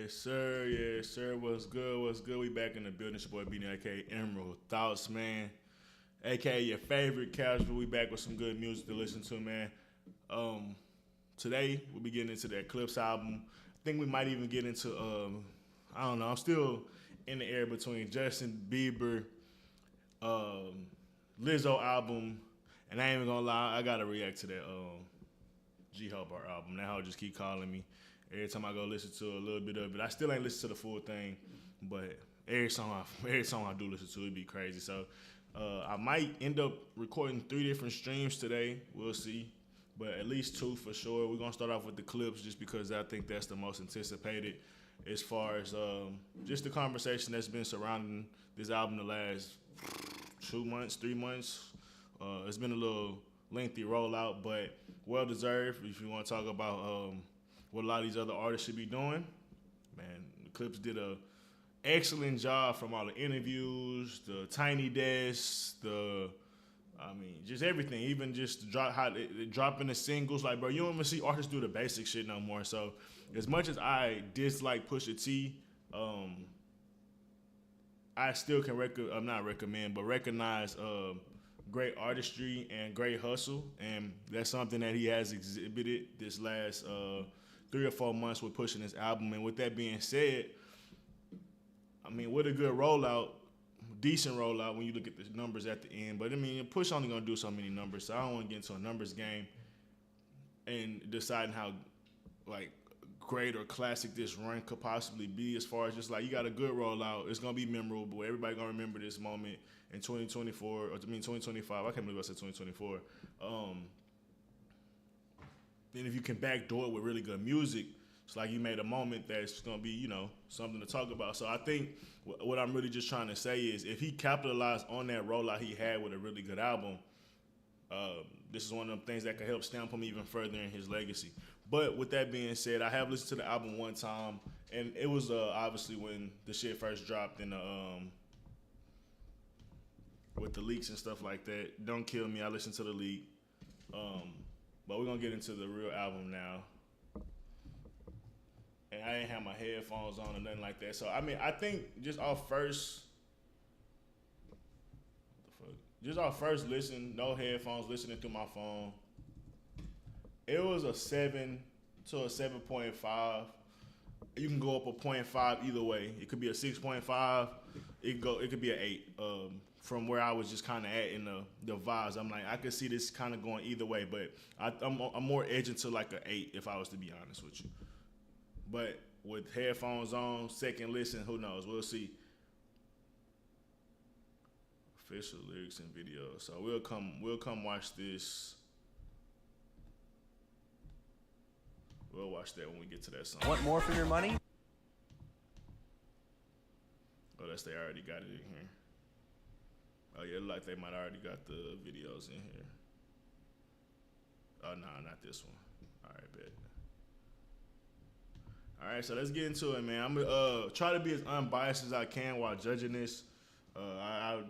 Yes, sir. What's good? What's good? We back in the building. It's your boy Beanie, aka Emerald Thoughts, man. AKA your favorite casual. We back with some good music to listen to, man. Today we'll be getting into that Clipse album. I think we might even get into I don't know. I'm still in the air between Justin Bieber, Lizzo album, and I ain't even gonna lie, I gotta react to that G Hope album. That hoe just keep calling me. Every time I go listen to a little bit of it, I still ain't listen to the full thing, but every song I do listen to, it be crazy. So I might end up recording 3 different streams today. We'll see, but at least 2 for sure. We're gonna start off with the Clipse just because I think that's the most anticipated as far as just the conversation that's been surrounding this album the last 2 months, 3 months. It's been a little lengthy rollout, but well deserved. If you want to talk about what a lot of these other artists should be doing, man, the Clipse did a excellent job from all the interviews, the Tiny Desk, just everything. Even just dropping the singles. Like, bro, you don't even see artists do the basic shit no more. So, as much as I dislike Pusha T, I still can recognize great artistry and great hustle, and that's something that he has exhibited this last 3 or 4 months with pushing this album. And with that being said, I mean, with a good rollout, decent rollout when you look at the numbers at the end. But I mean, Push only gonna do so many numbers, so I don't want to get into a numbers game and deciding how like great or classic this run could possibly be. As far as just like, you got a good rollout, it's gonna be memorable. Everybody gonna remember this moment in 2025. I can't believe I said 2024. Then if you can backdoor it with really good music, it's like you made a moment that's gonna be, something to talk about. So I think what I'm really just trying to say is, if he capitalized on that rollout he had with a really good album, this is one of them things that could help stamp him even further in his legacy. But with that being said, I have listened to the album one time, and it was obviously when the shit first dropped in the with the leaks and stuff like that. Don't kill me, I listened to the leak. But we're gonna get into the real album now. And I didn't have my headphones on or nothing like that. So I mean, I think just off first listen, no headphones, listening through my phone, it was a 7 to a 7.5. You can go up a 0.5 either way. It could be a 6.5. It could be an 8. From where I was just kind of at in the vibes, I'm like, I could see this kind of going either way, but I'm more edging to like an 8 if I was to be honest with you. But with headphones on, second listen, who knows? We'll see. Official lyrics and videos. So we'll come watch this. We'll watch that when we get to that song. Want more for your money? Oh, they already got it in here. Oh yeah, like they might already got the videos in here. Oh no, not this one. All right, bet. All right, so let's get into it, man. I'm gonna try to be as unbiased as I can while judging this. I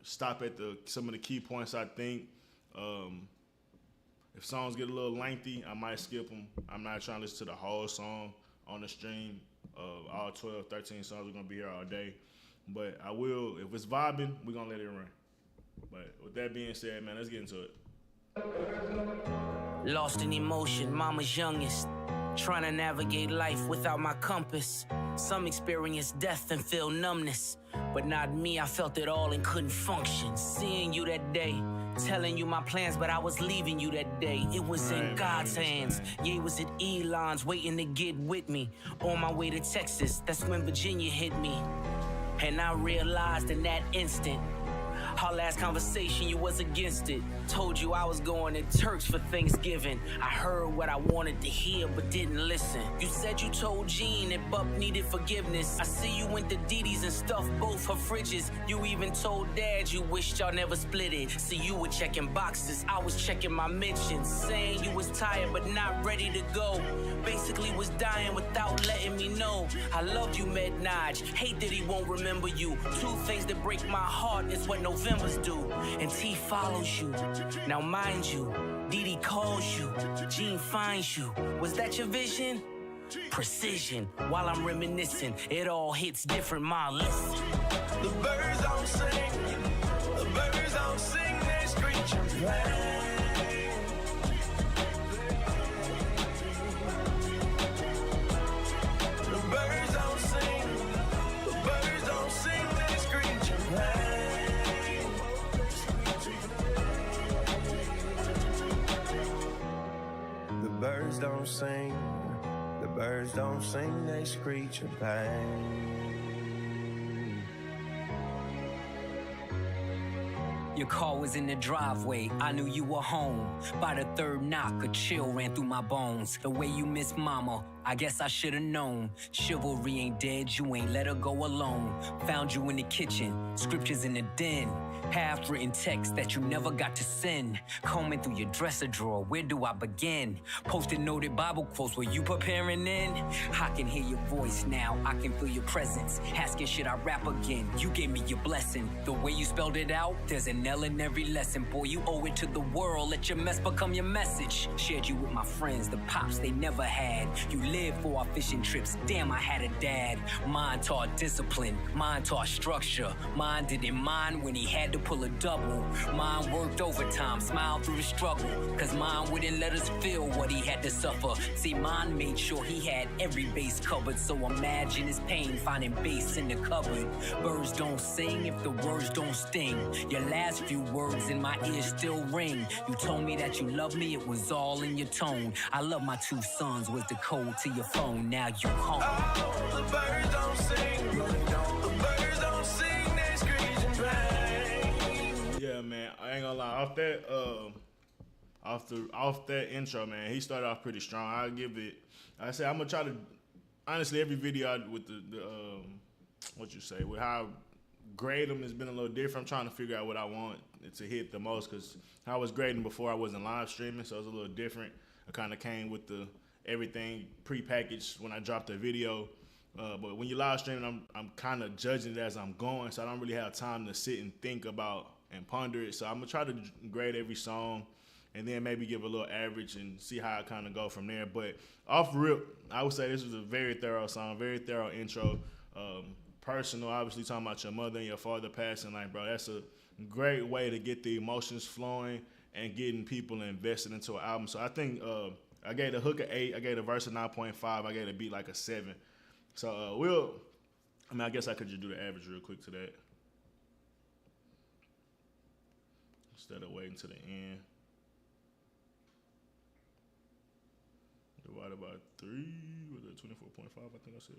stop at some of the key points. I think if songs get a little lengthy, I might skip them. I'm not trying to listen to the whole song on the stream. All 12, 13 songs are gonna be here all day. But I will, if it's vibing, we're gonna let it run. But with that being said, man, let's get into it. Lost in emotion, mama's youngest. Trying to navigate life without my compass. Some experience death and feel numbness. But not me, I felt it all and couldn't function. Seeing you that day, telling you my plans, but I was leaving you that day. It was in God's hands. Yeah, it was at Elon's, waiting to get with me. On my way to Texas, that's when Virginia hit me. And I realized in that instant, our last conversation, you was against it. Told you I was going to Turks for Thanksgiving. I heard what I wanted to hear, but didn't listen. You said you told Jean that Buck needed forgiveness. I see you went to Didi's and stuffed both her fridges. You even told Dad you wished y'all never split it. See, you were checking boxes, I was checking my mentions. Saying you was tired but not ready to go. Basically was dying without letting me know. I loved you, Med-Naj. Hate that he won't remember you. 2 things that break my heart is what November's do. And T follows you. Now mind you, Didi calls you, Jean finds you. Was that your vision? Precision, while I'm reminiscing, it all hits different, Malice. The birds don't sing, the birds don't sing, they screech and play. The birds don't sing, the birds don't sing, they screech and play. The birds don't sing, the birds don't sing, they screech and play. Your car was in the driveway, I knew you were home. By the third knock, a chill ran through my bones. The way you miss mama, I guess I should've known. Chivalry ain't dead, you ain't let her go alone. Found you in the kitchen, scriptures in the den. Half-written text that you never got to send. Combing through your dresser drawer, where do I begin? Posted noted Bible quotes, were you preparing in? I can hear your voice now, I can feel your presence. Asking should I rap again, you gave me your blessing. The way you spelled it out, there's an L in every lesson. Boy, you owe it to the world, let your mess become your message. Shared you with my friends, the pops they never had. You lived for our fishing trips, damn I had a dad. Mine taught discipline, mine taught structure. Mine didn't mind when he had to pull a double. Mine worked overtime, smiled through the struggle. Cause mine wouldn't let us feel what he had to suffer. See, mine made sure he had every base covered. So imagine his pain finding bass in the cupboard. Birds don't sing if the words don't sting. Your last few words in my ear still ring. You told me that you love me, it was all in your tone. I love my two sons was the code to your phone. Now you home. Oh, the birds don't sing, the birds don't sing, they screech and play. Yeah, man, I ain't gonna lie. Off that intro, man, he started off pretty strong. I'll give it. I said I'm gonna try to. Honestly, every video with the what you say with how I grade them has been a little different. I'm trying to figure out what I want to hit the most because I was grading before I wasn't live streaming, so it was a little different. I kind of came with the everything pre-packaged when I dropped the video. But when you're live streaming, I'm kind of judging it as I'm going, so I don't really have time to sit and think about and ponder it. So I'm gonna try to grade every song and then maybe give a little average and see how I kind of go from there. But off rip, I would say this was a very thorough song, very thorough intro. Personal, obviously talking about your mother and your father passing, like, bro, that's a great way to get the emotions flowing and getting people invested into an album. So I think I gave the hook an 8, I gave the verse a 9.5, I gave the beat like a 7. So I guess I could just do the average real quick to that. Instead of waiting to the end. Divided by 3, was it 24.5, I think I said.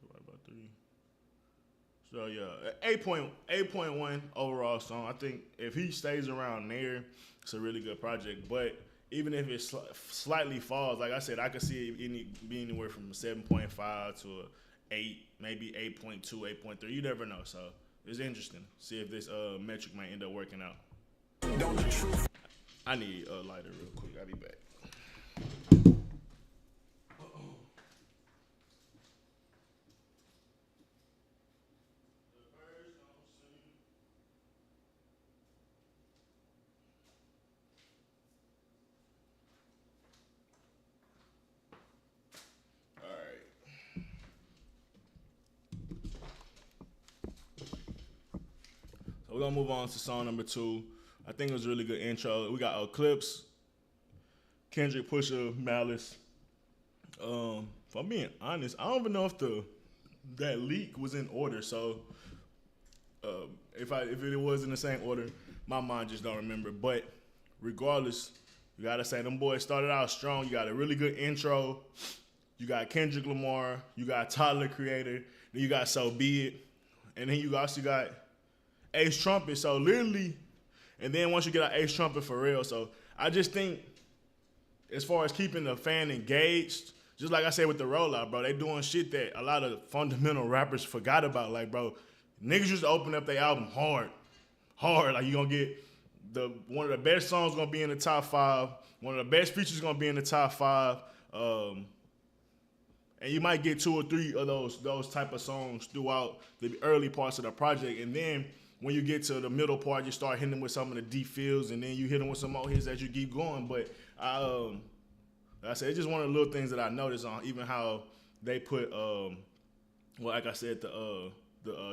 Divided by 3. So yeah, 8.1 overall song. I think if he stays around there, it's a really good project. But even if it slightly falls, like I said, I could see it be anywhere from a 7.5 to a 8, maybe 8.2, 8.3. You never know. So it's interesting. See if this metric might end up working out. I need a lighter real quick. I'll be back. We're gonna move on to song number 2. I think it was a really good intro. We got Clipse, Kendrick, Pusha, Malice. If I'm being honest, I don't even know if that leak was in order. So if it was in the same order, my mind just don't remember. But regardless, you gotta say them boys started out strong. You got a really good intro. You got Kendrick Lamar. You got Tyler Creator. Then you got So Be It, and then you also got Ace Trumpet. So literally, and then once you get out Ace Trumpet for real. So I just think as far as keeping the fan engaged, just like I said with the rollout, bro, they doing shit that a lot of fundamental rappers forgot about. Like, bro, niggas used to open up their album hard. Like, you gonna get one of the best songs gonna be in the top 5. One of the best features gonna be in the top 5. And you might get 2 or 3 of those type of songs throughout the early parts of the project. And then when you get to the middle part, you start hitting them with some of the deep feels, and then you hit them with some more hits as you keep going. But Like I said, it's just one of the little things that I noticed on even how they put, well, like I said, the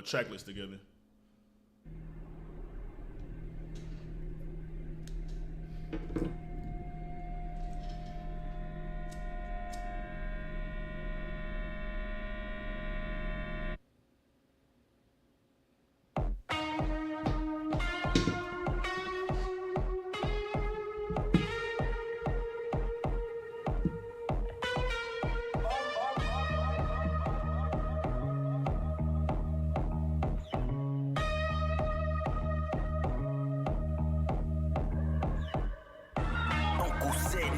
track list together.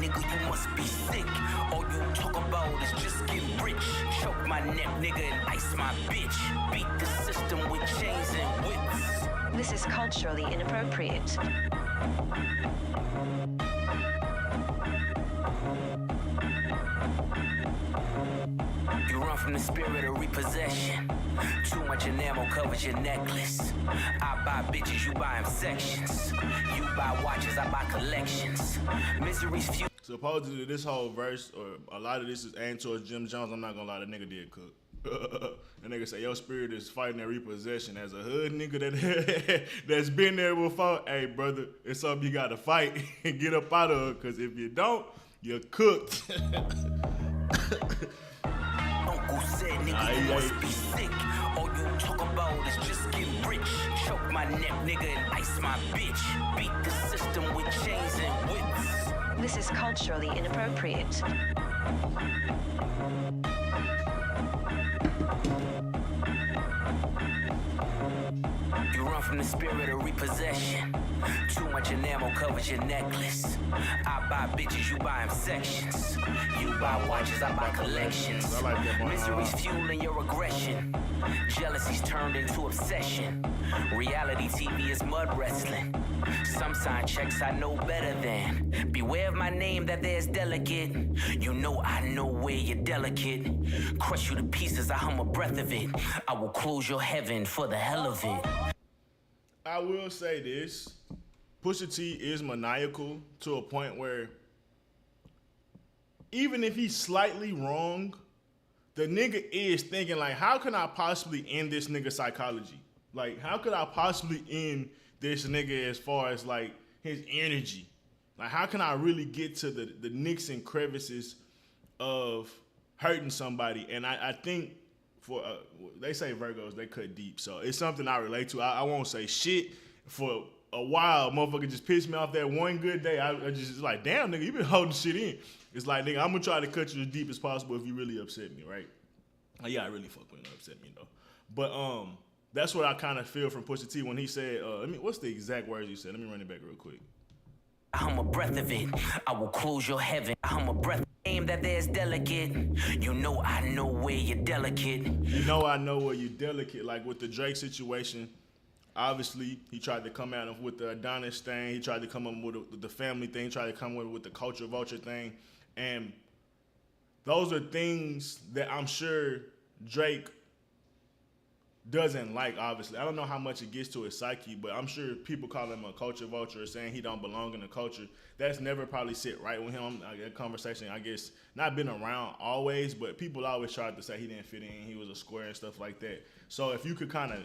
Nigga, you must be sick. All you talk about is just get rich. Choke my neck, nigga, and ice my bitch. Beat the system with chains and whips. This is culturally inappropriate. You run from the spirit of repossession. Too much enamel covers your necklace. I buy bitches, you buy them sections. You buy watches, I buy collections. Misery's few. Supposedly this whole verse, or a lot of this is aimed towards Jim Jones. I'm not gonna lie, that nigga did cook. That nigga say your spirit is fighting that repossession. As a hood nigga that's been there before, hey brother, it's something you gotta fight and get up out of, cause if you don't, you're cooked. Uncle said, nigga, you must be sick. All you talk about is just get rich. Choke my neck, nigga, and ice my bitch. Beat the system with chains and whips. This is culturally inappropriate. You run from the spirit of repossession. Too much enamel covers your necklace. I buy bitches, you buy them sections. You buy watches, I buy collections. Misery's fueling your aggression. Jealousy's turned into obsession. Reality TV is mud wrestling. Some sign checks I know better than. Beware of my name that there's delicate. You know I know where you're delicate. Crush you to pieces, I hum a breath of it. I will close your heaven for the hell of it. I will say this. Pusha T is maniacal to a point where even if he's slightly wrong, the nigga is thinking like, how can I possibly end this nigga psychology? Like, how could I possibly end this nigga as far as like his energy? Like, how can I really get to the nicks and crevices of hurting somebody? And I think for, they say Virgos, they cut deep. So it's something I relate to. I won't say shit. For a while, motherfucker just pissed me off that one good day. I just like, damn, nigga, you been holding shit in. It's like, nigga, I'm gonna try to cut you as deep as possible if you really upset me, right? Like, yeah, I really fuck when you upset me, though. But that's what I kind of feel from Pusha T when he said, what's the exact words he said? Let me run it back real quick. I hum a breath of it. I will close your heaven. I hum a breath. Name that there's delicate. You know I know where you're delicate. You know I know where you're delicate. Like with the Drake situation, obviously he tried to come at him with the Adonis thing. He tried to come up with the family thing. He tried to come with the culture vulture thing. And those are things that I'm sure Drake doesn't like, obviously. I don't know how much it gets to his psyche, but I'm sure people call him a culture vulture or saying he don't belong in the culture. That's never probably sit right with him. That conversation, I guess, not been around always, but people always tried to say he didn't fit in, he was a square and stuff like that. So if you could kind of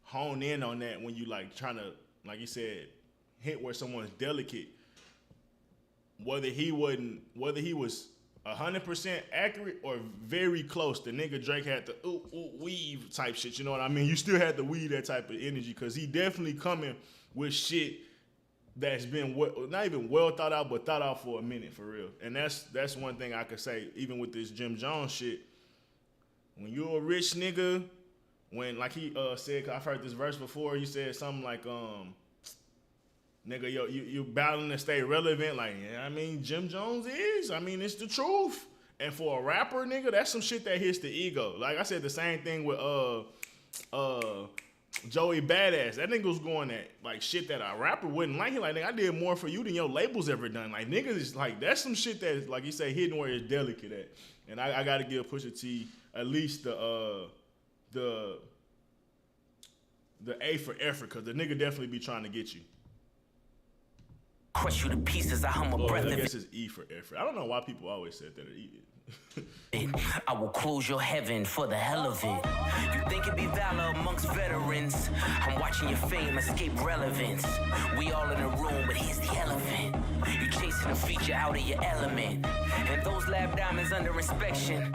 hone in on that when you like trying to, like you said, hit where someone's delicate, whether he was 100% accurate or very close. The nigga Drake had the weave type shit, you know what I mean? You still had to weave that type of energy because he definitely coming with shit that's been not even well thought out, but thought out for a minute, for real. And that's one thing I could say, even with this Jim Jones shit. When you're a rich nigga, when, like he said, 'cause I've heard this verse before, he said something like, nigga, you battling to stay relevant. Like, yeah, I mean, Jim Jones is. I mean, it's the truth. And for a rapper, nigga, that's some shit that hits the ego. Like I said, the same thing with Joey Badass. That nigga was going at like shit that a rapper wouldn't like. He like, nigga, I did more for you than your label's ever done. Like, niggas is like, that's some shit that, like you say, hidden where it's delicate at. And I got to give Pusha T at least the A for effort, because the nigga definitely be trying to get you. Crush you to pieces, I hum a breath I of guess it's E for effort. I don't know why people always said that. it. I will close your heaven for the hell of it. You think it be valor amongst veterans? I'm watching your fame escape relevance. We all in a room, but here's the elephant. You chasing a feature out of your element. And those lab diamonds under inspection.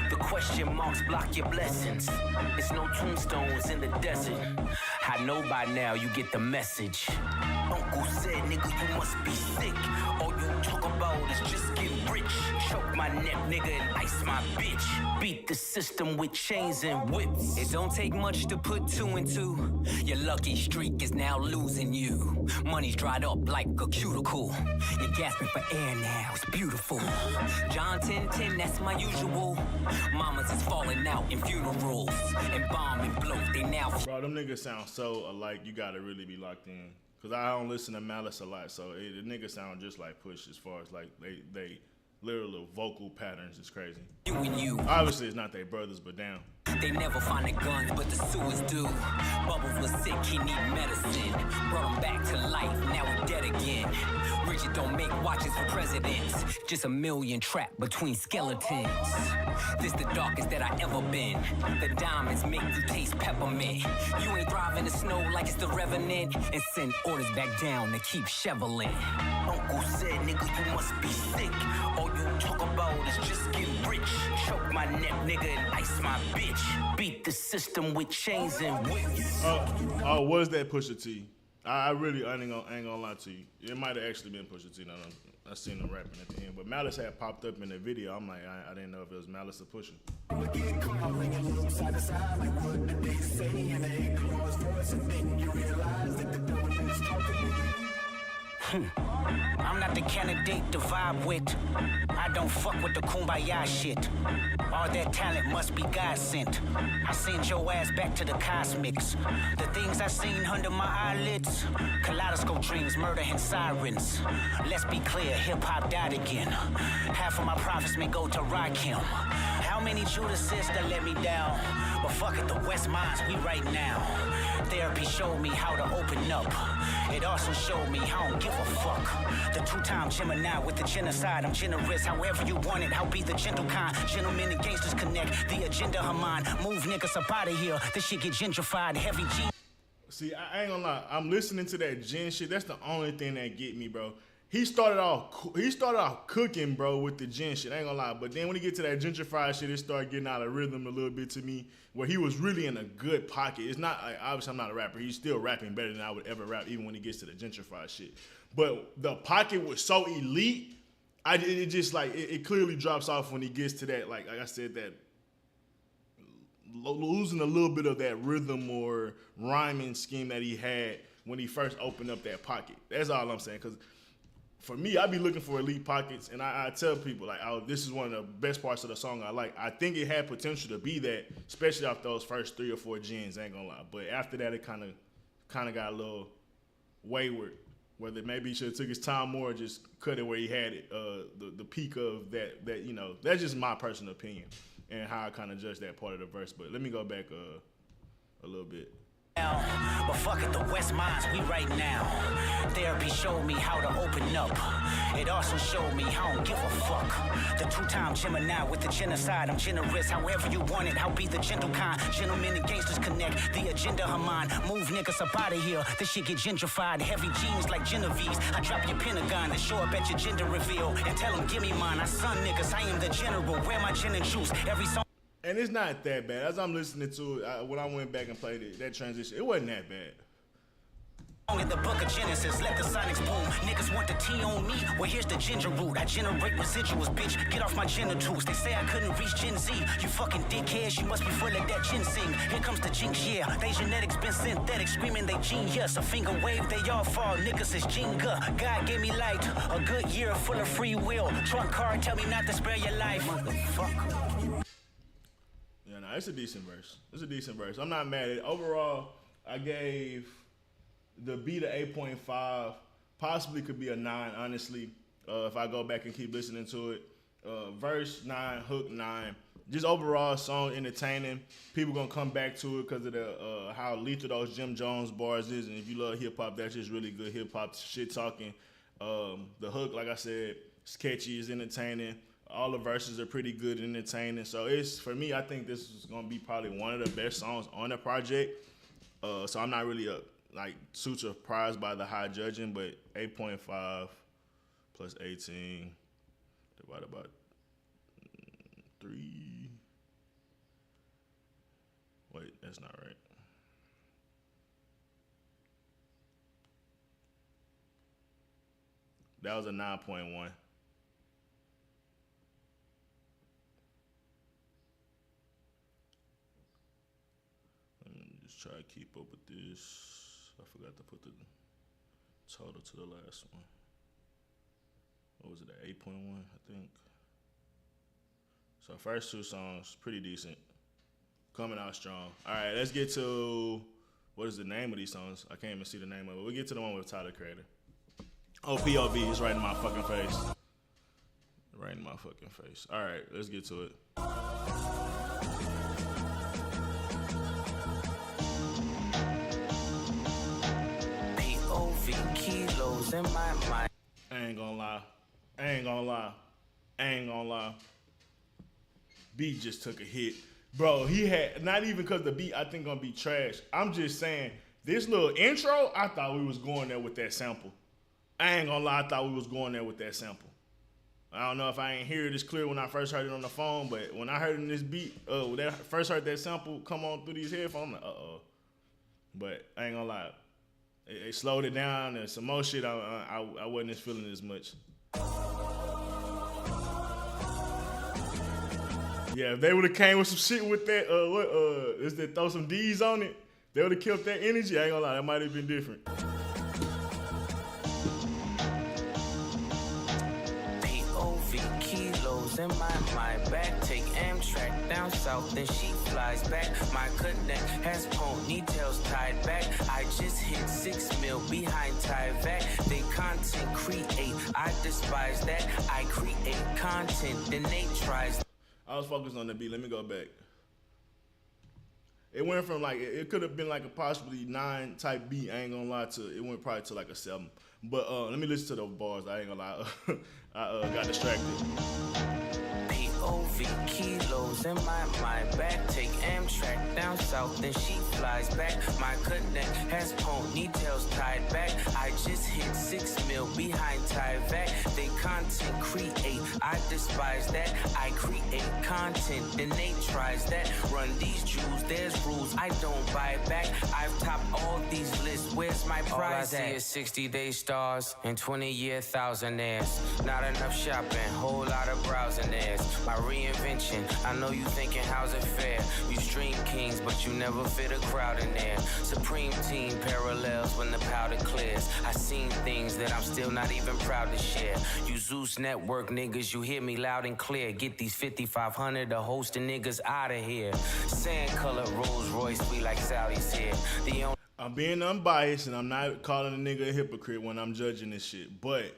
The question marks block your blessings. It's no tombstones in the desert. I know by now you get the message. Uncle said, nigga, you must be sick. All you talk about is just getting rich. Choke my neck, nigga, and ice my bitch. Beat the system with chains and whips. It don't take much to put two and two. Your lucky streak is now losing you. Money's dried up like a cuticle. You're gasping for air now, it's beautiful. John 10:10, that's my usual. Mamas is falling out in funerals. And bomb and blow, they now. Bro, them niggas sound so alike, you gotta really be locked in. Cause I don't listen to Malice a lot, so the niggas sound just like Push as far as like they literal vocal patterns is crazy. You and you. Obviously it's not their brothers, but damn. They never find the guns, but the sewers do. Bubbles was sick, he need medicine. Brought him back to life, now he dead again. Richard don't make watches for presidents. Just a million trapped between skeletons. This the darkest that I ever been. The diamonds make you taste peppermint. You ain't thriving the snow like it's the Revenant. And send orders back down to keep shoveling. Uncle said, nigga, you must be sick. All you talk about is just getting rich. Choke my neck, nigga, and ice my bitch. Beat the system with chains and whips. Oh, was that Pusha T? I really ain't gonna lie to you. It might have actually been Pusha T. I seen him rapping at the end, but Malice had popped up in the video. I'm like, I didn't know if it was Malice or Pusha. I'm not the candidate to vibe with. I don't fuck with the kumbaya shit. All that talent must be God sent. I send your ass back to the cosmics. The things I seen under my eyelids. Kaleidoscope dreams, murder and sirens. Let's be clear, hip-hop died again. Half of my profits may go to Rakim. How many Judases that let me down? But fuck it, the West Minds, we right now. Therapy showed me how to open up. It also showed me I don't give a fuck. The two-time Gemini with the genocide. I'm generous, however you want it. I'll be the gentle kind. Gentlemen and gangsters connect. The agenda of mine. Move niggas up out of here. This shit get gentrified. Heavy G. See, I ain't gonna lie. I'm listening to that gen shit. That's the only thing that get me, bro. He started off cooking, bro, with the gen shit. I ain't gonna lie. But then when he get to that gentrified shit, it started getting out of rhythm a little bit to me, where he was really in a good pocket. It's not, like, obviously I'm not a rapper. He's still rapping better than I would ever rap, even when he gets to the gentrified shit. But the pocket was so elite, it just like, it clearly drops off when he gets to that, like I said, that losing a little bit of that rhythm or rhyming scheme that he had when he first opened up that pocket. That's all I'm saying, because for me, I be looking for elite pockets, and I tell people, like, oh, this is one of the best parts of the song I like. I think it had potential to be that, especially off those first 3 or 4 gens, I ain't gonna lie. But after that, it kind of got a little wayward, whether maybe he should have took his time more or just cut it where he had it, the peak of that, you know, that's just my personal opinion and how I kind of judge that part of the verse. But let me go back a little bit. But fuck it, the West Minds, we right now. Therapy showed me how to open up. It also showed me I don't give a fuck. The two-time Gemini with the genocide. I'm generous, however you want it. I'll be the gentle kind. Gentlemen and gangsters connect. The agenda of mine. Move niggas up out of here. This shit get gentrified. Heavy jeans like Genevieve's. I drop your Pentagon and show up at your gender reveal. And tell them, give me mine. I son niggas, I am the general. Wear my gin and juice. Every song. And it's not that bad. As I'm listening to it, when I went back and played it, that transition, it wasn't that bad. In the book of Genesis, let the sonics boom. Niggas want the tea on me. Well, here's the ginger root. I generate residuals, bitch. Get off my genitals. They say I couldn't reach Gen Z. You fucking dickheads, you must be full of that ginseng. Here comes the jinx, yeah. They genetics been synthetic, screaming they genius. A finger wave, they all fall. Niggas is Jenga. God gave me light. A good year full of free will. Trump card, tell me not to spare your life. Motherfucker. Yeah, no, it's a decent verse. It's a decent verse. I'm not mad at it. Overall, I gave the beat a 8.5. Possibly could be a 9, honestly, if I go back and keep listening to it. Verse 9, hook 9. Just overall song entertaining. People gonna come back to it because of the how lethal those Jim Jones bars is. And if you love hip hop, that's just really good hip hop shit talking. The hook, like I said, it's catchy, it's entertaining. All the verses are pretty good and entertaining. So it's, for me, I think this is gonna be probably one of the best songs on the project. So I'm not really too surprised by the high judging, but 8.5 plus 18 divided by 3. Wait, that's not right. That was a 9.1. Let me just try to keep up with this. I forgot to put the total to the last one. What was it, 8.1, I think? So first 2 songs, pretty decent. Coming out strong. All right, let's get to, what is the name of these songs? I can't even see the name of it. We'll get to the one with Tyler Creator. Oh, POV is right in my fucking face. Right in my fucking face. All right, let's get to it. POV kilos in my mind. I ain't gonna lie. Beat just took a hit. Bro, he had, not even because the beat I think gonna be trash. I'm just saying, this little intro, I thought we was going there with that sample. I ain't gonna lie, I thought we was going there with that sample. I don't know if I ain't hear it as clear when I first heard it on the phone, but when I heard it in this beat, when I first heard that sample come on through these headphones, I'm like, uh-oh. But I ain't gonna lie, it slowed it down, and some more shit I wasn't as feeling as much. Yeah, if they would have came with some shit with that, is that throw some D's on it, they would have killed that energy. I ain't gonna lie, that might have been different. POV kilos in my mind. Back, take Amtrak down south, then she flies back. My connect has ponytails tied back. I just hit 6 mil behind Tyvek. They content create, I despise that. I create content, then they tries. I was focused on the beat. Let me go back. It went from it could have been like a possibly 9 type beat. I ain't gonna lie to it. Went probably to like a 7. But let me listen to those bars. I ain't gonna lie. I got distracted. POV kilos in my mind. Back, take Amtrak down south, then she flies back. My connect has ponytails tied back. I just hit 6 mil behind Tyvek. They content create, I despise that. I create content, then they tries that. Run these jewels, there's rules I don't buy back. I've topped all these lists, where's my prize at? All I see is 60-day stars and 20-year thousandaires. Not enough shopping, whole lot of browsing theirs. My reinvention, I know you thinking how's it fair? You stream kings, but you never fit a crowd in there. Supreme team parallels when the powder clears. I seen things that I'm still not even proud to share. You Zeus Network niggas, you hear me loud and clear. Get these 5,500 to host the niggas out of here. Sand color Rolls Royce, we like Sally's here. I'm being unbiased, and I'm not calling a nigga a hypocrite when I'm judging this shit. But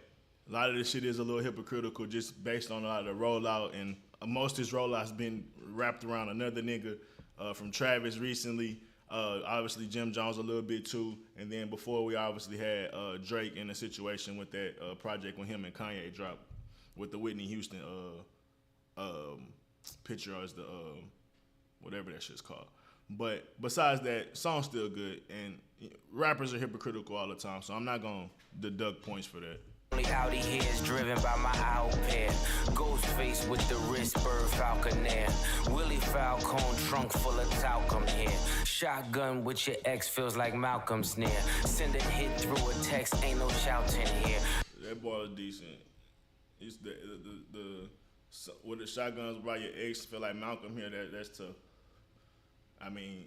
a lot of this shit is a little hypocritical just based on a lot of the rollout, and most of this rollout's been wrapped around another nigga from Travis recently. Obviously Jim Jones a little bit too, and then before we obviously had Drake in a situation with that project when him and Kanye dropped with the Whitney Houston picture as the whatever that shit's called. But besides that, song's still good, and rappers are hypocritical all the time, so I'm not gonna deduct points for that. Only Audi here is driven by my owl pair. Ghostface with the wrist, bird falconer. Willie Falcone, trunk full of talcum here. Shotgun with your ex feels like Malcolm's near. Send a hit through a text, ain't no shouting here. That ball is decent. It's with the shotguns by your ex feel like Malcolm here. That's tough. I mean,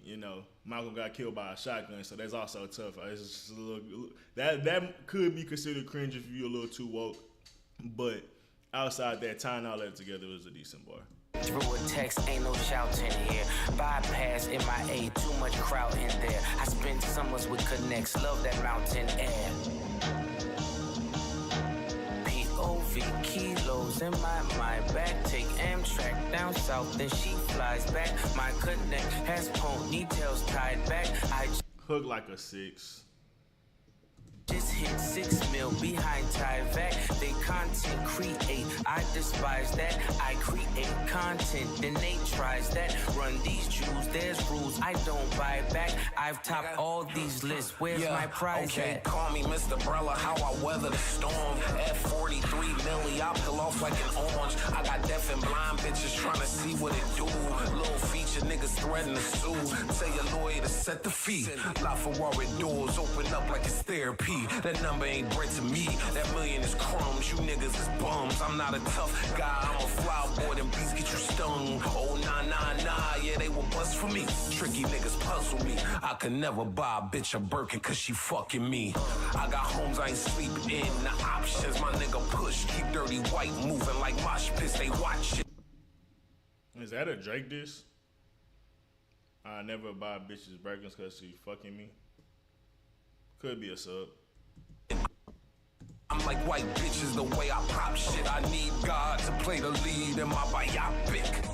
Malcolm got killed by a shotgun, so that's also tough. It's just a little, that could be considered cringe if you're a little too woke. But outside that, tying all that together was a decent bar. Through a text, ain't no shouting here. Bypass MIA, too much crowd in there. I spent summers with connects, love that mountain air. POV kilos in my mind. Back, take Amtrak down south, then she flies back. My connect has ponytails tied back. I hook like a 6. Just hit 6 mil behind Tyvek. They content create, I despise that. I create content, then they tries that. Run these Jews, there's rules I don't buy back. I've topped all these lists, where's my prize at? Call me Mr. Brella, how I weather the storm. At 43 milli, I peel off like an orange. I got deaf and blind bitches trying to see what it do. Little feature niggas threatening to sue. Tell your lawyer to set the fee. LaFerrari doors open up like it's therapy. That number ain't bread to me. That million is crumbs. You niggas is bums. I'm not a tough guy. I'm a fly boy. Them beats get you stung. Oh, nah. Yeah, they will bust for me. Tricky niggas puzzle me. I could never buy a bitch a Birkin cause she fucking me. I got homes I ain't sleeping in. The options my nigga push. Keep dirty white moving like mosh pits. They watch it. Is that a Drake diss? I never buy bitches Birkins cause she fucking me. Could be a sub. I'm like white bitches the way I pop shit. I need God to play the lead in my biopic.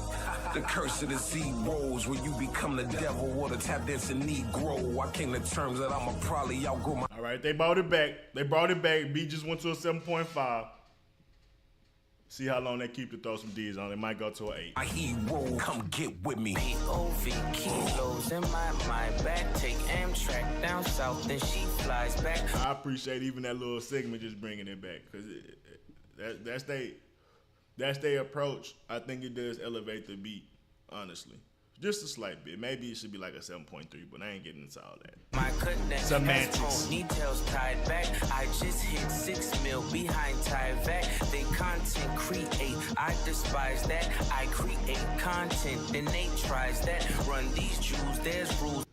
The curse of the zeros where you become the devil or the tap dancing Negro. I came to terms that I'ma probably outgrow my... All right, they brought it back. Beat just went to a 7.5. See how long they keep to throw some D's on. It might go to an 8. My hero, come get with me. POV kilos in my mind. Back take Amtrak down south, then she flies back. I appreciate even that little segment just bringing it back because that's their approach. I think it does elevate the beat, honestly. Just a slight bit. Maybe it should be like a 7.3, but I ain't getting into all that. My connect Semantics. Ponytails tied back. I just hit 6 mil behind Tyvek. They content create, I despise that. I create content, then they tries that. Run these Jews, there's rules.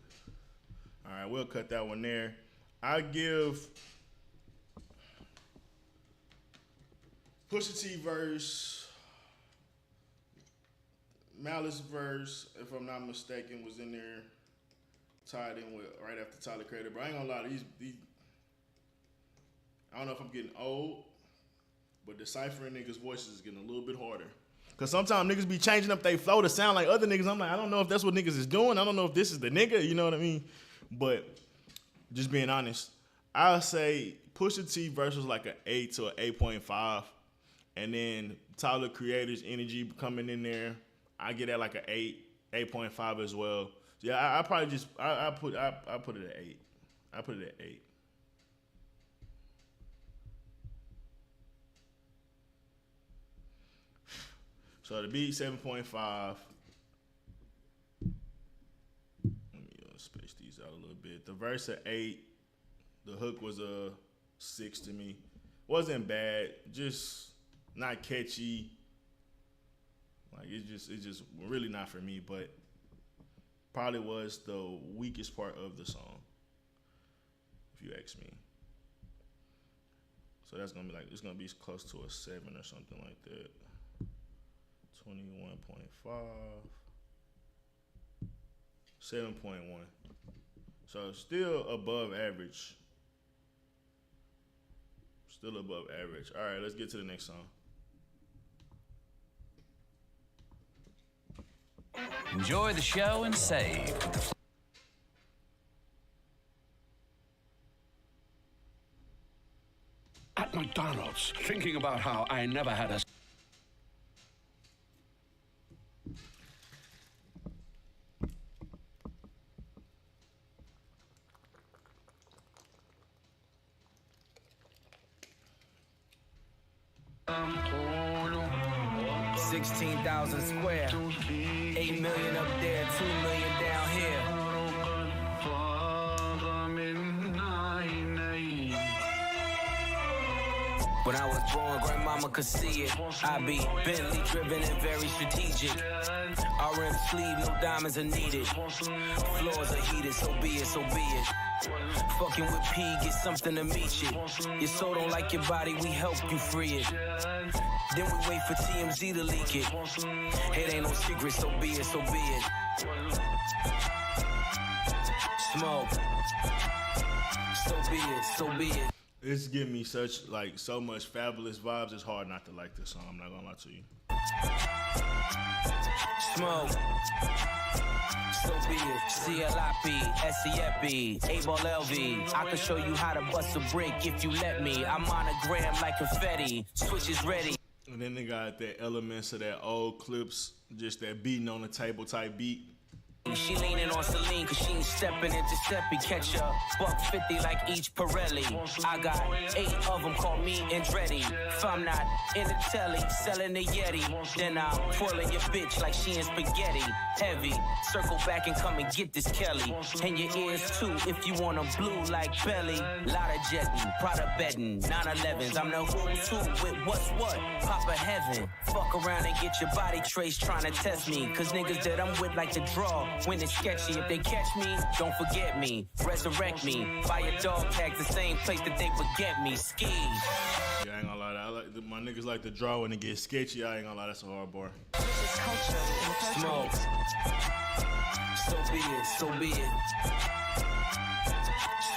All right, we'll cut that one there. I give Pusha T verse, Malice verse, if I'm not mistaken, was in there, tied in with right after Tyler Creator. But I ain't gonna lie, these I don't know if I'm getting old, but deciphering niggas' voices is getting a little bit harder. Cause sometimes niggas be changing up their flow to sound like other niggas. I'm like, I don't know if that's what niggas is doing. I don't know if this is the nigga, you know what I mean? But just being honest, I'll say Pusha T verse was like an 8 to an 8.5. And then Tyler Creator's energy coming in there, I get at like an 8.5 as well. Yeah, I probably just I put it at 8. I put it at 8. So the beat 7.5. Let me space these out a little bit. The verse at 8. The hook was a 6 to me. Wasn't bad, just not catchy. Like it's just really not for me, but probably was the weakest part of the song, if you ask me. So that's gonna be like, it's gonna be close to a 7 or something like that. 21.5, 7.1. So still above average. Still above average. All right, let's get to the next song. Enjoy the show and save. At McDonald's, thinking about how I never had a... Um, 16,000 square, 8 million up there, 2 million down here. When I was born, grandmama could see it. I be Bentley driven and very strategic. RM sleeve, no diamonds are needed. Floors are heated, so be it, so be it. Fucking with P, get something to meet you. Your soul don't like your body, we help you free it. Then we wait for TMZ to leak it. It ain't no secret, so be it, so be it. Smoke. So be it, so be it. It's giving me such, like, so much fabulous vibes. It's hard not to like this song. I'm not gonna lie to you. Smoke. So be it. C-L-I-P, S-E-F-B, A-Ball LV. I can show you how to bust a brick if you let me. I'm on a gram like confetti. Switch is ready. And then they got that elements of that old Clipse, just that beating on the table type beat. She leaning on Celine cause she ain't stepping into Steppy. Catch a $150 like each Pirelli. I got 8 of them, call me Andretti. If I'm not in the telly, selling the Yeti, then I'm twirling your bitch like she in spaghetti. Heavy, circle back and come and get this Kelly. And your ears too, if you want 'em blue like Belly. Lot of jetting, Prada betting, 911s. I'm the who's who with what's what. Papa heaven, fuck around and get your body traced trying to test me. Cause niggas that I'm with like to draw. When it's sketchy, if they catch me, don't forget me. Resurrect me. Buy your dog tags the same place that they forget me. Ski. Yeah, I ain't gonna lie. My niggas like to draw when it gets sketchy. I ain't gonna lie, that's a hard bar. This is culturally Smoke. inappropriate. So be it, so be it.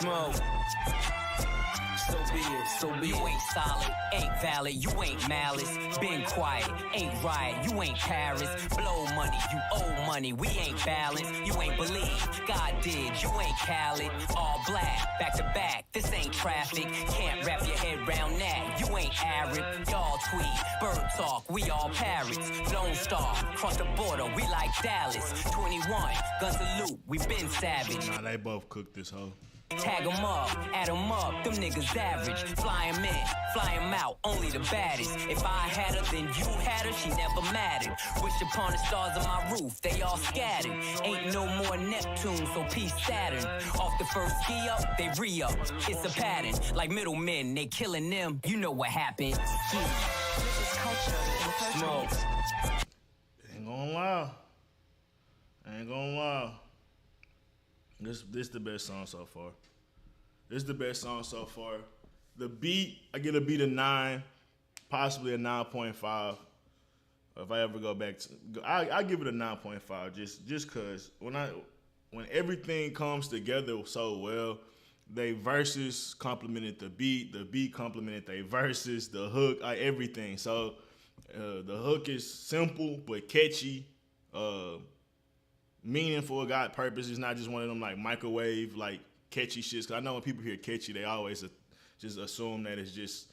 Smoke. So be it, so be it. You ain't solid, ain't valid, you ain't Malice. Been quiet, ain't right, you ain't Paris. Blow money, you owe money, we ain't balanced. You ain't believe, God did, you ain't Khaled. All black, back to back, this ain't traffic. Can't wrap your head round that, you ain't Arab. Y'all tweet, bird talk, we all parrots. Lone Star, cross the border, we like Dallas. 21, guns salute, we been savage. Nah, they both cooked this hoe. Tag 'em up, add 'em up, them niggas average. Fly 'em in, fly 'em out, only the baddest. If I had her, then you had her, she never mattered. Wish upon the stars on my roof, they all scattered. Ain't no more Neptune, so peace Saturn. Off the first ski up, they re-up. It's a pattern, like middlemen, they killing them, you know what happened. This is culturally inappropriate. Ain't gonna lie. Ain't gonna lie. This the best song so far. This is the best song so far. The beat, I get a beat of 9, possibly a 9.5. If I ever go back to, I give it a 9.5 just cause when everything comes together so well, they verses complemented the beat complemented they verses, the hook, everything. So the hook is simple but catchy. Meaningful, got purpose. It's not just one of them like microwave, like catchy shits. Cause I know when people hear catchy, they always just assume that it's just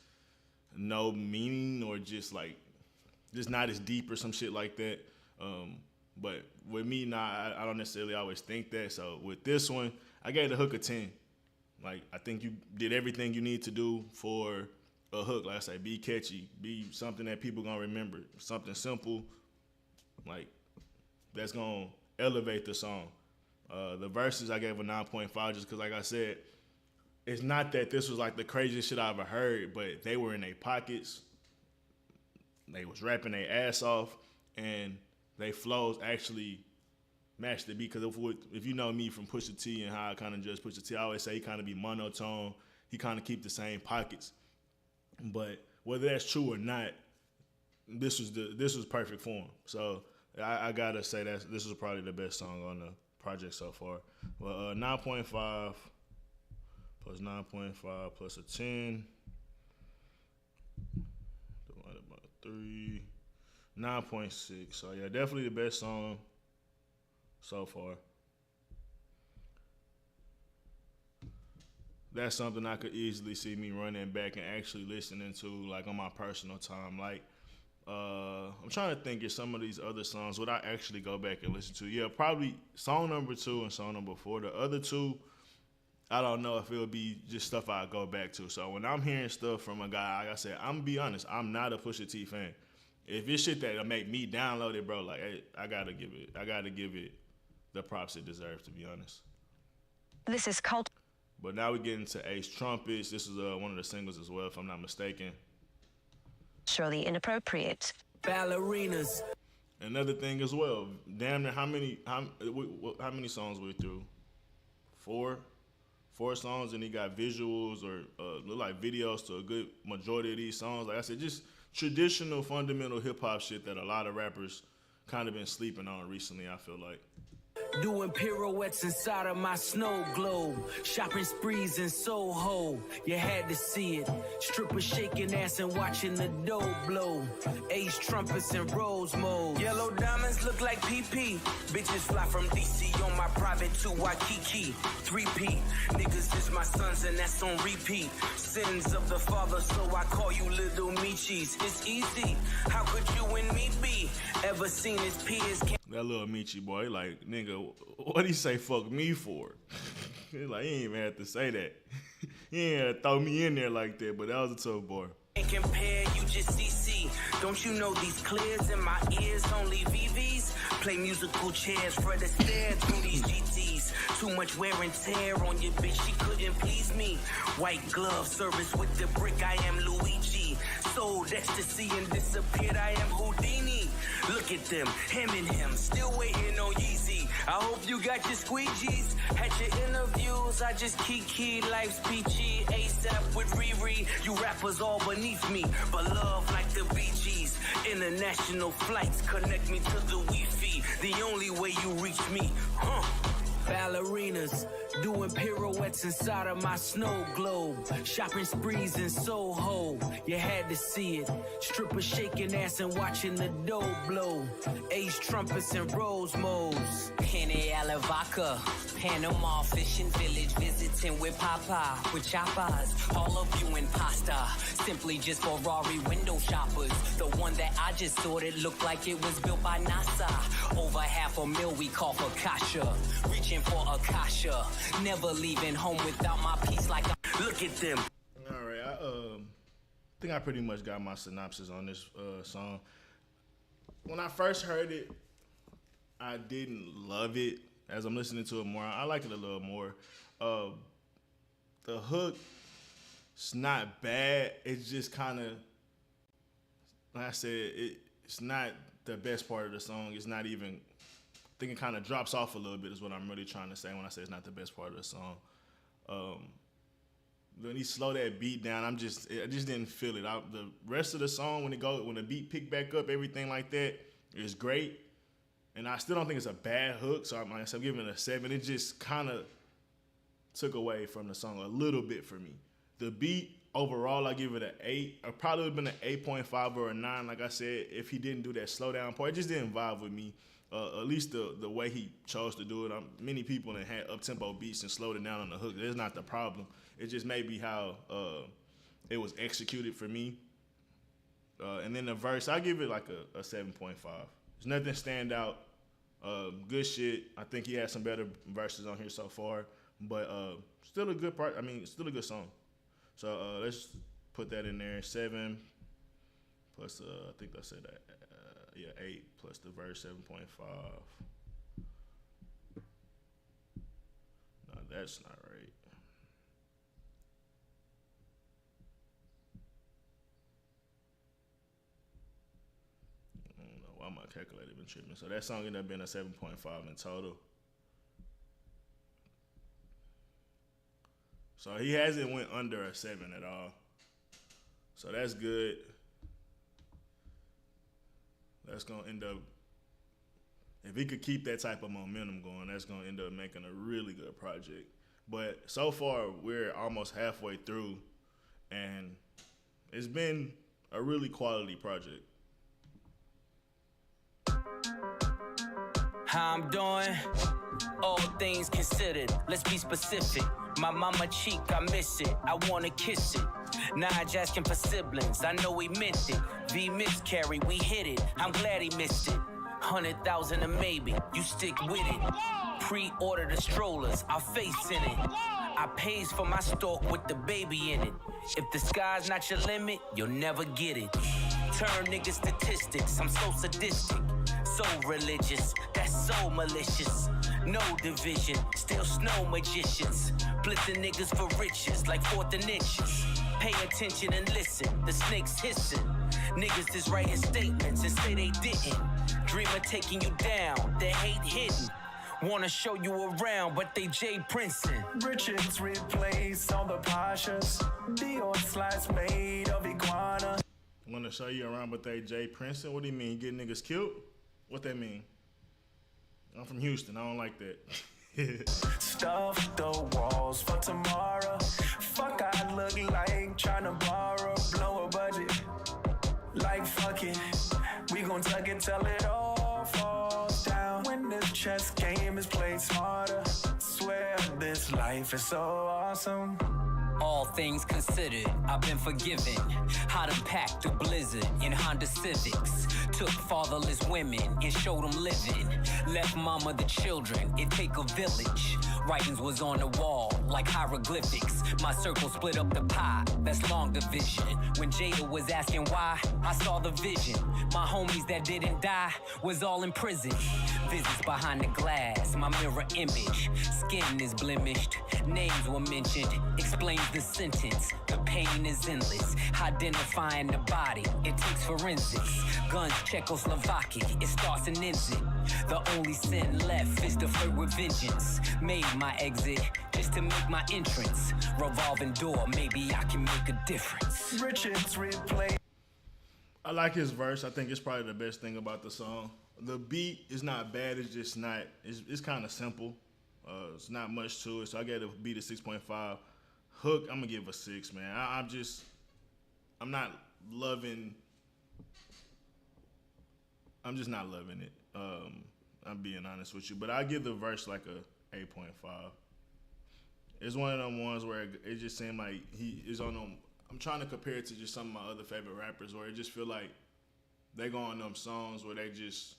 no meaning or just like just not as deep or some shit like that. But with me, I don't necessarily always think that. So with this one, I gave the hook a 10. Like I think you did everything you need to do for a hook. Like I say, be catchy, be something that people gonna remember, something simple, like that's gonna elevate the song. The verses I gave a 9.5 just because, like I said, it's not that this was like the craziest shit I ever heard, but they were in their pockets. They was rapping their ass off, and they flows actually matched the beat. Because if you know me from Pusha T and how I kind of judge Pusha T, I always say he kind of be monotone. He kind of keep the same pockets. But whether that's true or not, this was perfect for him. So I gotta say that this is probably the best song on the project so far. Well, 9.5 plus 9.5 plus a 10 divided by 3, 9.6. So yeah, definitely the best song so far. That's something I could easily see me running back and actually listening to, like on my personal time. Like, I'm trying to think of some of these other songs would I actually go back and listen to. Yeah, probably song number 2 and song number 4. The other two, I don't know if it would be just stuff I go back to. So when I'm hearing stuff from a guy, like I said, I'm gonna be honest, I'm not a Pusha T fan. If it's shit that'll make me download it, bro, like hey, I gotta give it the props it deserves, to be honest. This is culturally But now we get into Ace Trumpets. This is one of the singles as well, if I'm not mistaken. inappropriate. Ballerinas. Another thing as well. Damn near how many songs we through? 4 songs, and he got visuals or look like videos to a good majority of these songs. Like I said, just traditional fundamental hip hop shit that a lot of rappers kind of been sleeping on recently, I feel like. Doing pirouettes inside of my snow globe. Shopping sprees in Soho. You had to see it. Strippers shaking ass and watching the dough blow. Ace trumpets and rose mode. Yellow diamonds look like PP. Bitches fly from DC on my private to Waikiki. 3P. Niggas is my sons and that's on repeat. Sins of the father, so I call you little Michis. It's easy. How could you and me be? Ever seen his peers? That little Michi boy, like, nigga, what he say fuck me for? He's like, he ain't even have to say that. He ain't have to throw me in there like that, but that was a tough boy. Ain't compare, you just CC. Don't you know these clears in my ears only VVs? Play musical chairs for the stairs through these GTs. Too much wear and tear on your bitch, she couldn't please me. White glove service with the brick, I am Luigi. Sold ecstasy and disappeared, I am Houdini. Look at them, him and him, still waiting on Yeezy. I hope you got your squeegees. Had your interviews, I just kiki. Life's peachy, ASAP with Riri. You rappers all beneath me, but love like the Bee Gees. International flights connect me to the Wi-Fi. The only way you reach me, Ballerinas, doing pirouettes inside of my snow globe. Shopping sprees in Soho, you had to see it. Strippers shaking ass and watching the dough blow. Ace trumpets and rose modes. Penny Alavaca, Panama fishing village, visiting with Papa, with choppers. All of you impasta, simply just Ferrari window shoppers. The one that I just sorted looked like it was built by NASA. Over $500,000 we call for Kasha. Reaching for Akasha, never leaving home without my piece like a... Look at them. All right, I think I pretty much got my synopsis on this song. When I first heard it, I didn't love it. As I'm listening to it more, I like it a little more. The hook, it's not bad. It's just kind of, like I said, it's not the best part of the song. It's not even... I think it kind of drops off a little bit is what I'm really trying to say when I say it's not the best part of the song. When he slow that beat down, I just didn't feel it. The rest of the song, when the beat pick back up, everything like that is great. And I still don't think it's a bad hook, so I'm giving it a 7. It just kind of took away from the song a little bit for me. The beat, overall, I give it an 8. I probably would have been an 8.5 or a 9, like I said, if he didn't do that slow down part. It just didn't vibe with me. At least the way he chose to do it. Many people that had up-tempo beats and slowed it down on the hook. That's not the problem. It just may be how it was executed for me. And then the verse, I give it like a 7.5. There's nothing stand out. Good shit. I think he had some better verses on here so far. But still a good part. Still a good song. So let's put that in there. 7 plus, I think I said that. 8 plus the verse, 7.5. No, that's not right. I don't know why my calculator been tripping. So that song ended up being a 7.5 in total. So he hasn't went under a 7 at all. So that's good. That's going to end up, if he could keep that type of momentum going, that's going to end up making a really good project. But so far, we're almost halfway through, and it's been a really quality project. How I'm doing? All things considered, let's be specific. My mama cheek, I miss it. I wanna kiss it. Nige asking for siblings, I know he meant it. V miscarry, we hit it. I'm glad he missed it. 100,000 a maybe, you stick with it. Pre-order the strollers, our face in it. I pays for my stalk with the baby in it. If the sky's not your limit, you'll never get it. Turn niggas statistics, I'm so sadistic. So religious, that's so malicious. No division, still snow magicians. Blitzing niggas for riches, like 4th and inches. Pay attention and listen, the snake's hissing. Niggas is writing statements and say they didn't. Dreamer taking you down, the hate hidden. Wanna show you around, but they Jay Princeton. Richards replace all the Pashas. Dior slides made of iguana. Want to show you around, but they Jay Princeton? What do you mean? Get niggas killed? What that mean? I'm from Houston. I don't like that. Stuff the walls for tomorrow. Fuck, I look like tryna borrow, blow a budget. Like fuck it, we gon' tuck it till it all falls down. When the chess game is played smarter, swear this life is so awesome. All things considered, I've been forgiven. I done packed a blizzard in Honda Civics. Took fatherless women and showed them living. Left mama the children, it take a village. Writings was on the wall like hieroglyphics. My circle split up the pie, that's long division. When Jada was asking why, I saw the vision. My homies that didn't die was all in prison. Visits behind the glass, my mirror image. Skin is blemished, names were mentioned. Explains the sentence, the pain is endless. Identifying the body, it takes forensics. Guns Czechoslovakia, it starts and ends it. The only sin left is to flirt with vengeance. Made my exit just to make my entrance. Revolving door, maybe I can make a difference. Richards replay. I like his verse. I think it's probably the best thing about the song. The beat is not bad. It's just not. It's kind of simple. It's not much to it. So I gave the beat a 6.5. Hook, I'm gonna give a 6, man. I'm not loving. I'm just not loving it. I'm being honest with you, but I give the verse like a 8.5. It's one of them ones where it just seemed like he is on them. I'm trying to compare it to just some of my other favorite rappers, where it just feel like they go on them songs where they just,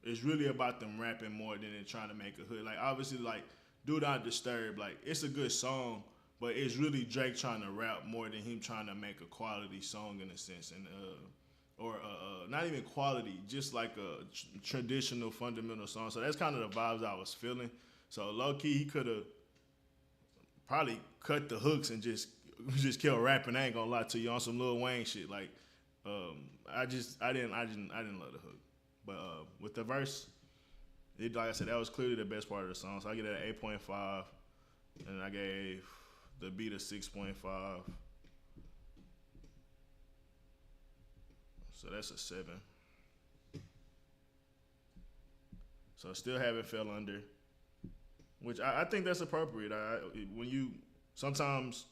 it's really about them rapping more than they're trying to make a hood. Like obviously, like Do Not Disturb, like it's a good song, but it's really Drake trying to rap more than him trying to make a quality song in a sense, and or not even quality, just like a traditional fundamental song. So that's kind of the vibes I was feeling. So low key, he could have probably cut the hooks and just kept rapping. I ain't gonna lie to you, on some Lil Wayne shit. Like I didn't love the hook, but with the verse, like I said, that was clearly the best part of the song. So I get it at 8.5, and I gave the beat a 6.5. So that's a 7. So still haven't fell under, which I think that's appropriate. When you sometimes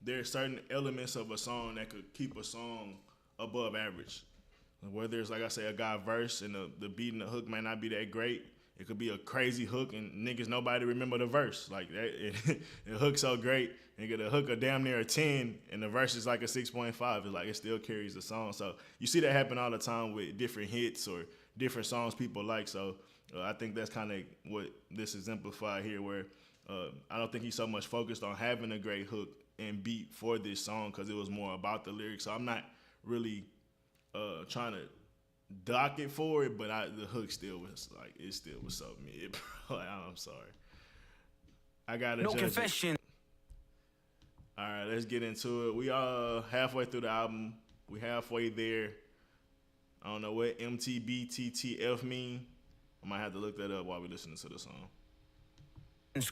there's certain elements of a song that could keep a song above average. Whether it's, like I say, a guy verse and the beat and the hook might not be that great. It could be a crazy hook and niggas nobody remember the verse. Like that, the hook's so great, and get a hook of damn near a 10 and the verse is like a 6.5. It's like it still carries the song. So you see that happen all the time with different hits or different songs people like. So I think that's kind of what this exemplified here, where I don't think he's so much focused on having a great hook and beat for this song because it was more about the lyrics. So I'm not really trying to dock it for it, but the hook still was like, it still was so mid, bro. Like, I'm sorry. I gotta No judge confession. it. All right, let's get into it. We are halfway through the album. We halfway there. I don't know what MTBTTF mean. I might have to look that up while we listening to the song.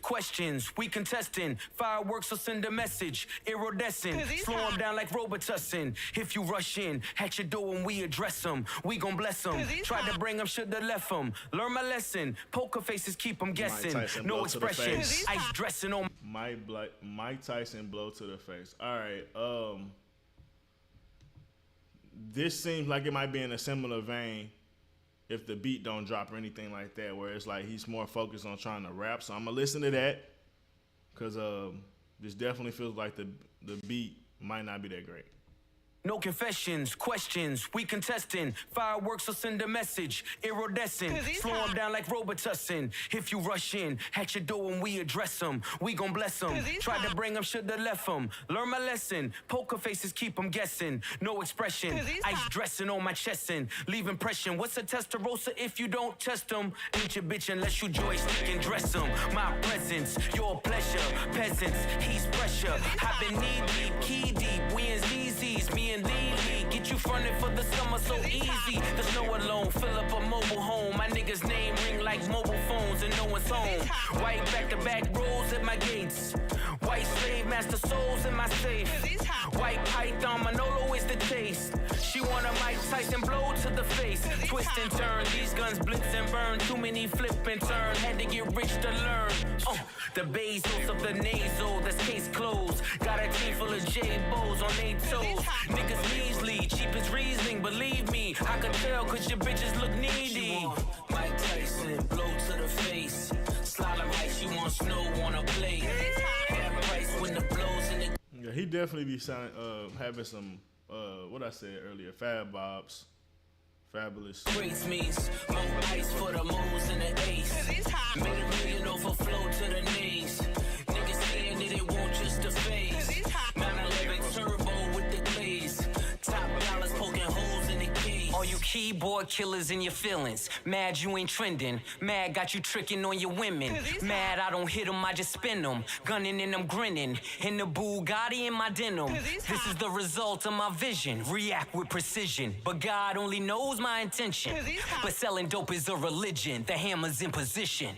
Questions, we contesting. Fireworks will send a message. Iridescent, slow them down like Robitussin. If you rush in, at your door when we address them, we gon' bless them. Tried to bring them, shoulda left them. Learn my lesson. Poker faces keep them guessing. No expression. Ice dressing on. Mike Tyson blow to the face. All right. This seems like it might be in a similar vein if the beat don't drop or anything like that, where it's like he's more focused on trying to rap. So I'm gonna listen to that, because this definitely feels like the beat might not be that great. No confessions, questions, we contesting. Fireworks will send a message. Iridescent, slow them down like Robitussin. If you rush in, at your door when we address them, we gon' bless them. Tried to bring them, shoulda left them. Learn my lesson. Poker faces keep them guessing. No expression. Ice dressing on my chest and leave impression. What's a Testarossa if you don't test them? Ain't your bitch unless you joystick and dress them. My presence, your pleasure. Peasants, he's pressure. I've been knee deep, key deep. We in ZZ's, me and Lee. Get you fronted for the summer so easy. The snow alone, fill up a mobile home. My niggas name ring like mobile phones and no one's home. White back-to-back rolls at my gates. White slave master souls in my safe. White python Manolo is the taste. She want a Mike Tyson blow to the face. Twist and turn, these guns blitz and burn. Too many flip and turn, had to get rich to learn. The Bezos of the nasal, that's case closed. Got a team full of J-Bows on they toes. Niggas measly, cheap as Riesling, believe me. I could tell cause your bitches look needy. She want Mike Tyson, blow to the face. Slalom height, she want snow on a plate. Half price when the blows in the... Yeah, he definitely be having some, what I said earlier, fabulous. Race means more ice for the moves and the ace. Made $1 million overflow to the knees. Niggas saying that it won't just a phase. 911 turbo with the glaze. Top dollars poking holes in the case. All you keyboard killers in your feelings. Mad you ain't trending. Mad got you tricking on your women. Mad I don't hit them, I just spin them. Gunning and I'm grinning. In the Bugatti in my denim. This is the result of my vision. React with precision. But God only knows my intention. But selling dope is a religion. The hammer's in position.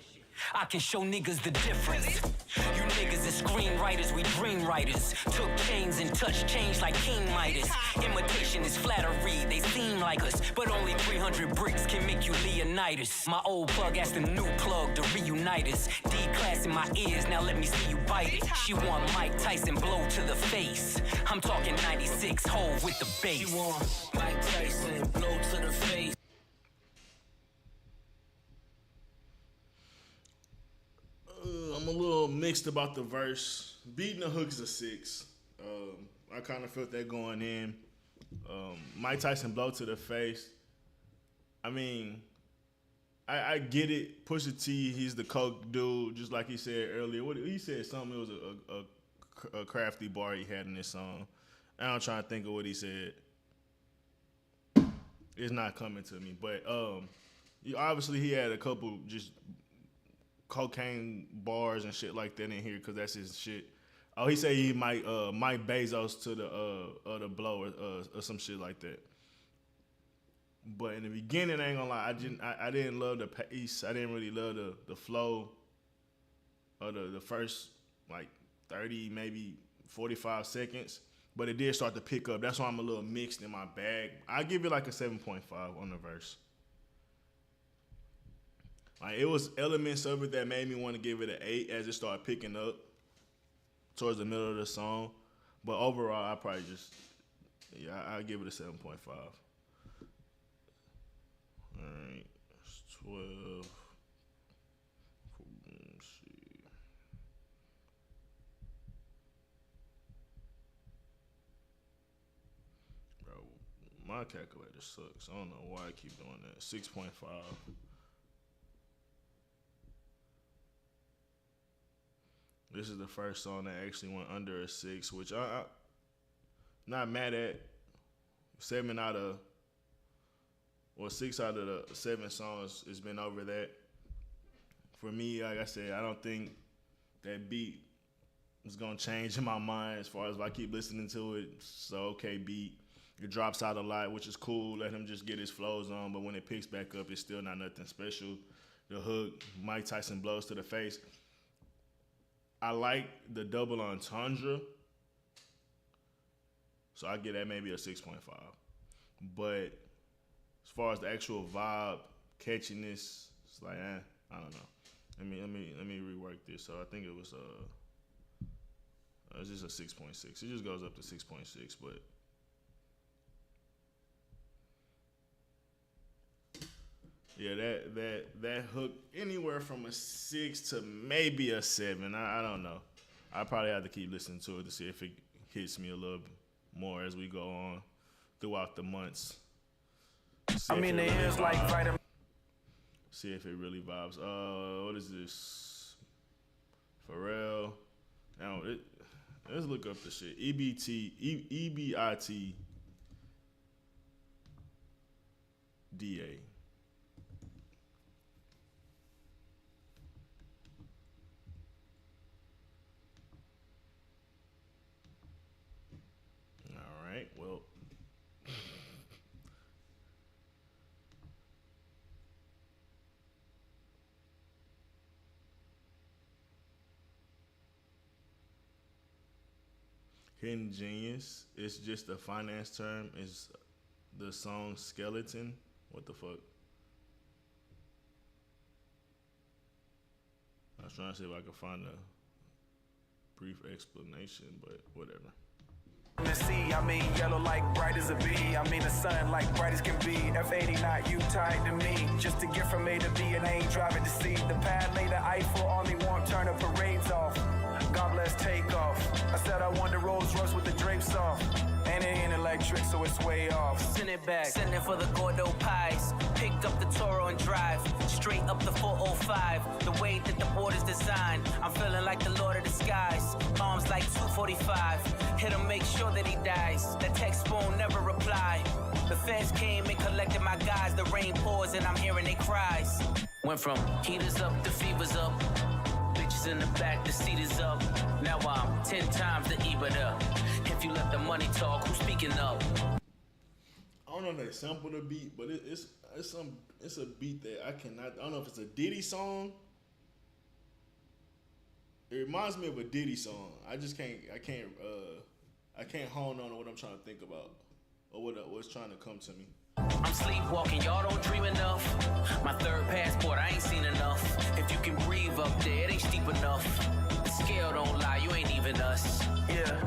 I can show niggas the difference. You niggas is screenwriters, we dream writers. Took chains and touched change like King Midas. Imitation is flattery, they seem like us. But only 300 bricks can make you Leonidas. My old plug asked the new plug to reunite us. D-class in my ears, now let me see you bite it. She want Mike Tyson blow to the face. I'm talking 96 Hov with the bass. She want Mike Tyson blow to the face. I'm a little mixed about the verse. Beating the hook is a 6. I kind of felt that going in. Mike Tyson blow to the face. I mean, I get it. Pusha T, he's the coke dude, just like he said earlier. What he said something. It was a crafty bar he had in this song. I'm trying to think of what he said. It's not coming to me, but obviously he had a couple just cocaine bars and shit like that in here because that's his shit. Oh, he said he might Mike Bezos to the blow or some shit like that. But in the beginning, I ain't gonna lie, I didn't love the pace. I didn't really love the flow of the first like 30, maybe 45 seconds. But it did start to pick up. That's why I'm a little mixed in my bag. I give it like a 7.5 on the verse. Like, it was elements of it that made me want to give it an 8 as it started picking up towards the middle of the song. But overall, I probably just, I'll give it a 7.5. All right, it's 12. Let's see. Bro, my calculator sucks. I don't know why I keep doing that. 6.5. This is the first song that actually went under a 6, which I'm not mad at. 6 out of the 7 songs has been over that. For me, like I said, I don't think that beat is gonna change in my mind as far as if I keep listening to it. So okay, beat. It drops out a lot, which is cool. Let him just get his flows on, but when it picks back up, it's still not nothing special. The hook, Mike Tyson blows to the face. I like the double entendre, so I get that maybe a 6.5. But as far as the actual vibe, catchiness, it's like, I don't know. Let me rework this. So I think it was it's just a 6.6. It just goes up to 6.6, but yeah, that hook anywhere from a 6 to maybe a 7. I don't know. I probably have to keep listening to it to see if it hits me a little bit more as we go on throughout the months. I mean, the ears like vitamin. See if it really vibes. What is this? Pharrell. Now let's look up the shit. EBIT DA. Well, Hidden Genius, it's just a finance term. It's the song Skeleton. What the fuck? I was trying to see if I could find a brief explanation, but whatever. The sea, I mean yellow like bright as a bee. I mean the sun like bright as can be. F80 not you tied to me. Just to get from A to B and I ain't driving to C. The pad laid the Eiffel on me, won't turn the parades off. God bless takeoff. I said I want the Rolls Royce with the drapes off. And it ain't electric, so it's way off. Send it back, send it for the Gordo pies. Picked up the Toro and drive, straight up the 405. The way that the board is designed, I'm feeling like the Lord of the Skies. Arms like 245, hit him, make sure that he dies. That text won't never reply. The feds came and collected my guys. The rain pours and I'm hearing their cries. Went from heaters up to fevers up. Bitches in the back, the seat is up. Now I'm 10 times the EBITDA. If you let the money talk, who's speaking up? I don't know if they sample the beat, but it's a beat that I cannot. I don't know if it's a Diddy song. It reminds me of a Diddy song. I can't hone on what I'm trying to think about or what's trying to come to me. I'm sleepwalking, y'all don't dream enough. My third passport, I ain't seen enough. If you can breathe up there, it ain't steep enough. The scale don't lie, you ain't even us. Yeah.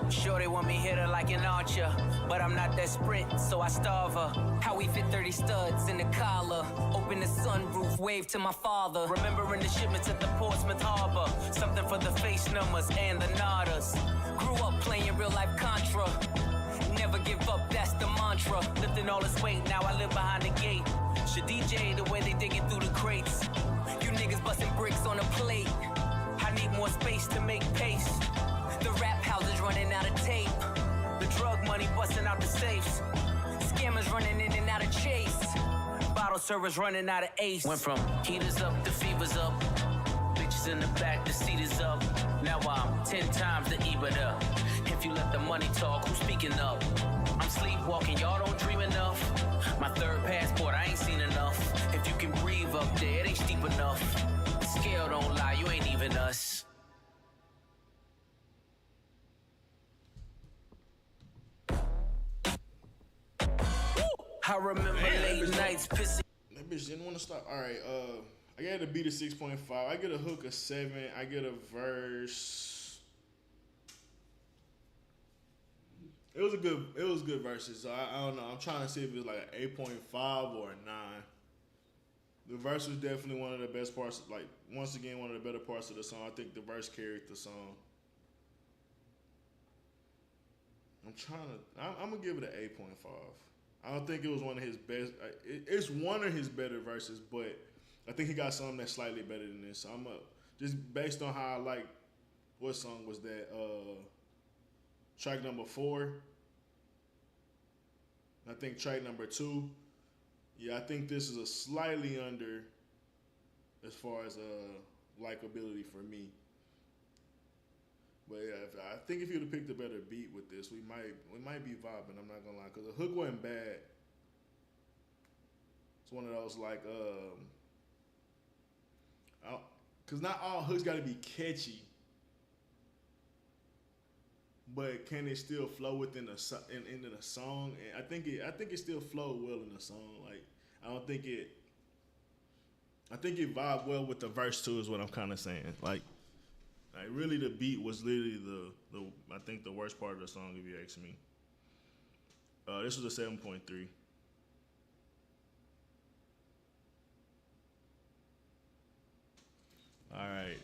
Sure they want me hit her like an archer, but I'm not that sprint, so I starve her. How we fit 30 studs in the collar. Open the sunroof, wave to my father. Remembering the shipments at the Portsmouth Harbor. Something for the face numbers and the nodders. Grew up playing real life Contra. Never give up, that's the mantra. Lifting all this weight, now I live behind the gate. Should DJ the way they digging through the crates. You niggas busting bricks on a plate. I need more space to make pace. The rap house is running out of tape. The drug money busting out the safes. Scammers running in and out of chase. Bottle servers running out of ace. Went from heaters up to fevers up. Bitches in the back, the seat is up. Now I'm 10 times the EBITDA. If you let the money talk, who's speaking up? I'm sleepwalking, y'all don't dream enough. My third passport, I ain't seen enough. If you can breathe up there, it ain't steep enough. The scale don't lie, you ain't even us. I remember late nights pissing. That bitch didn't want to stop. All right, I got a beat of 6.5. I get a hook of 7. I get a verse. It was good verses. So I don't know. I'm trying to see if it's like an 8.5 or a 9. The verse was definitely one of the best parts. Like, once again, one of the better parts of the song. I think the verse carried the song. I'm gonna give it an 8.5. I don't think it was one of his best. It's one of his better verses, but I think he got something that's slightly better than this. So I'm up just based on how I like. What song was that? Track number 4. I think track number 2. Yeah, I think this is a slightly under as far as likability for me. But yeah, I think if you'd have picked a better beat with this, we might be vibing. I'm not gonna lie, because the hook wasn't bad. It's one of those like, because not all hooks got to be catchy, but can it still flow within the into the song? And I think it still flowed well in the song. Like I think it vibed well with the verse too. Is what I'm kind of saying. Like really, the beat was literally the I think the worst part of the song, if you ask me. This was a 7.3. All right.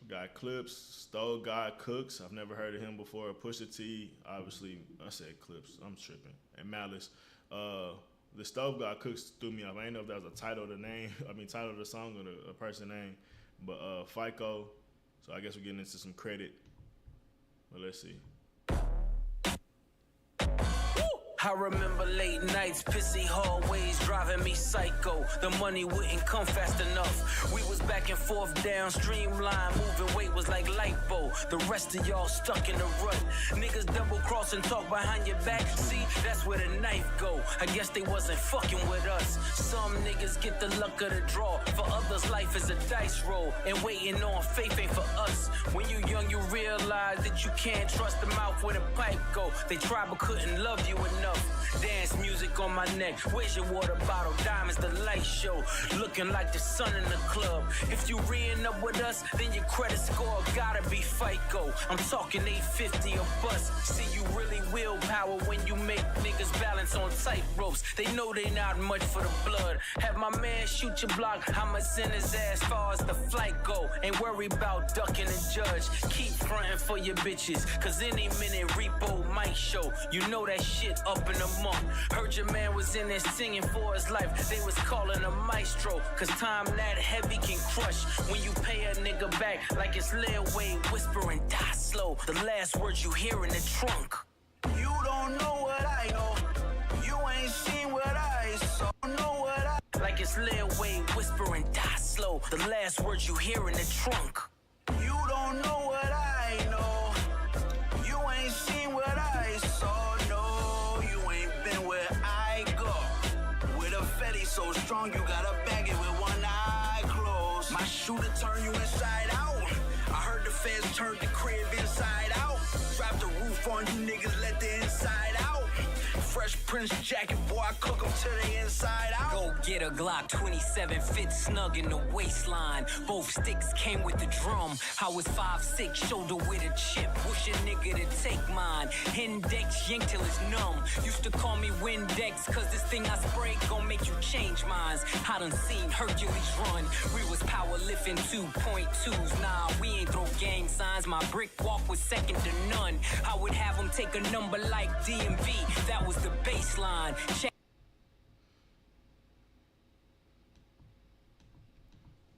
We got Clipse, Stole God Cooks. I've never heard of him before. Pusha T, obviously, I said Clipse. I'm tripping. And Malice. The Stove God Cooks threw me off. I didn't know if that was a title of the name. Title of the song or a person name. But FICO. So I guess we're getting into some credit. But let's see. I remember late nights, pissy hallways, driving me psycho. The money wouldn't come fast enough. We was back and forth down streamline, moving weight was like lipo. The rest of y'all stuck in the rut. Niggas double cross and talk behind your back. See, that's where the knife go. I guess they wasn't fucking with us. Some niggas get the luck of the draw. For others, life is a dice roll. And waiting on faith ain't for us. When you young, you realize that you can't trust the mouth where the pipe go. They tried but couldn't love you enough. Dance music on my neck. Where's your water bottle? Diamonds, the light show. Looking like the sun in the club. If you re-ing up with us, then your credit score gotta be FICO. I'm talking 850 a bus. See, you really willpower when you make niggas balance on tight ropes. They know they not much for the blood. Have my man shoot your block. I'ma send his ass far as the flight go. Ain't worry about ducking the judge. Keep fronting for your bitches. Cause any minute repo might show. You know that shit up in a month. Heard your man was in there singing for his life. They was calling a maestro. Cause time that heavy can crush. When you pay a nigga back like it's Lil Wayne whispering, die slow. The last words you hear in the trunk. You don't know what I know. You ain't seen what I saw. Know what I. Like it's Lil Wayne whispering, die slow. The last words you hear in the trunk. You don't know what I know. You ain't seen what I saw. No, you ain't been where I go. With a fetty so strong, you gotta bag it with one eye closed. My shooter turn you inside out. I heard the feds turned the crib inside out. Drop the roof on you niggas, let the inside out. Fresh Prince jacket, boy, I cook them to the inside out. Go get a Glock 27, fit snug in the waistline. Both sticks came with the drum. I was 5'6", shoulder with a chip. Wish a nigga to take mine. Index yank till it's numb. Used to call me Windex, cause this thing I spray gon' make you change minds. I done seen Hercules run. We was power lifting 2.2s. Nah, we ain't throw gang signs. My brick walk was second to none. I would have them take a number like DMV. That was the baseline. Check.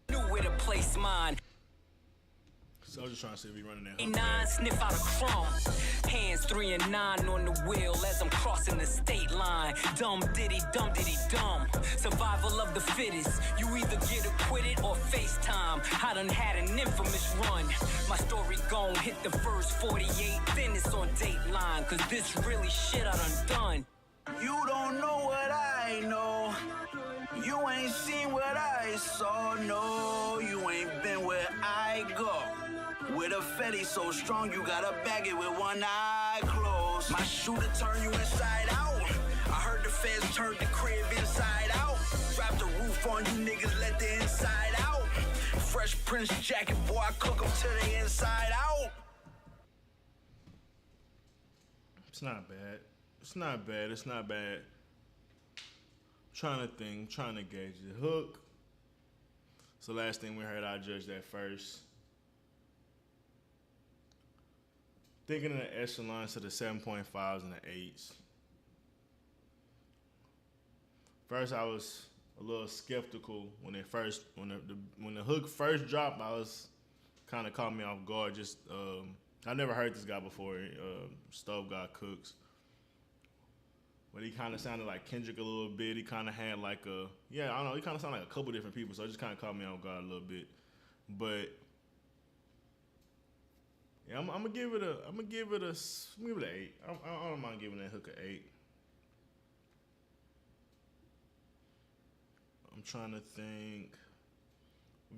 Knew where to place mine. So I was just trying to see if we running that. 9 sniff out a crumb. Hands 3 and 9 on the wheel as I'm crossing the state line. Dumb diddy dumb. Survival of the fittest. You either get acquitted or FaceTime. I done had an infamous run. My story gon' hit the first 48. Then it's on Dateline. Cause this really shit I done. You don't know what I know. You ain't seen what I saw. No, you ain't been where I go. With a fetty so strong, you gotta bag it with one eye closed. My shooter turn you inside out. I heard the feds turned the crib inside out. Drop the roof on you niggas, let the inside out. Fresh Prince jacket, boy, I cook them to the inside out. It's not bad. It's not bad. It's not bad. Trying to think, trying to gauge the hook. So last thing we heard, I judged that first. Thinking of the echelons to the 7.5s and the 8s. First, I was a little skeptical when the hook first dropped. I was kind of caught me off guard. Just I never heard this guy before. Stove God Cooks. But he kind of sounded like Kendrick a little bit. He kind of had like I don't know. He kind of sounded like a couple different people. So it just kind of caught me off guard a little bit. But yeah, I'm gonna give it an 8. I don't mind giving that hook an 8. I'm trying to think.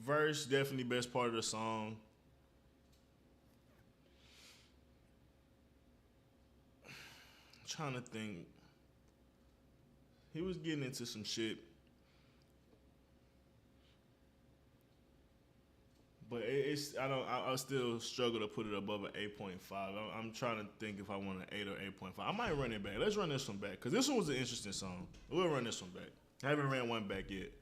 Verse, definitely best part of the song. I'm trying to think. He was getting into some shit. But I still struggle to put it above an 8.5. I'm trying to think if I want an 8 or 8.5. I might run it back. Let's run this one back. Because this one was an interesting song. We'll run this one back. I haven't ran one back yet.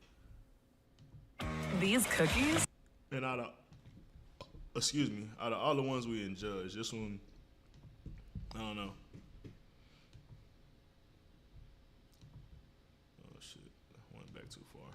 These cookies? And out of all the ones we judged, this one, I don't know. Oh shit, I went back too far.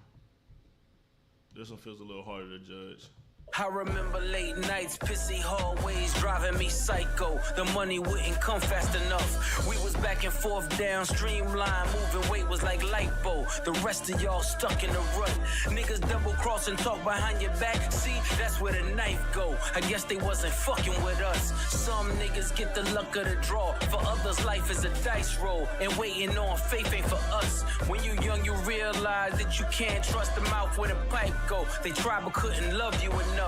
This one feels a little harder to judge. I remember late nights, pissy hallways, driving me psycho. The money wouldn't come fast enough. We was back and forth down streamline, moving weight was like lipo. The rest of y'all stuck in the rut. Niggas double cross and talk behind your back. See, that's where the knife go. I guess they wasn't fucking with us. Some niggas get the luck of the draw. For others, life is a dice roll. And waiting on faith ain't for us. When you young, you realize that you can't trust the mouth where the pipe go. They tried but couldn't love you enough.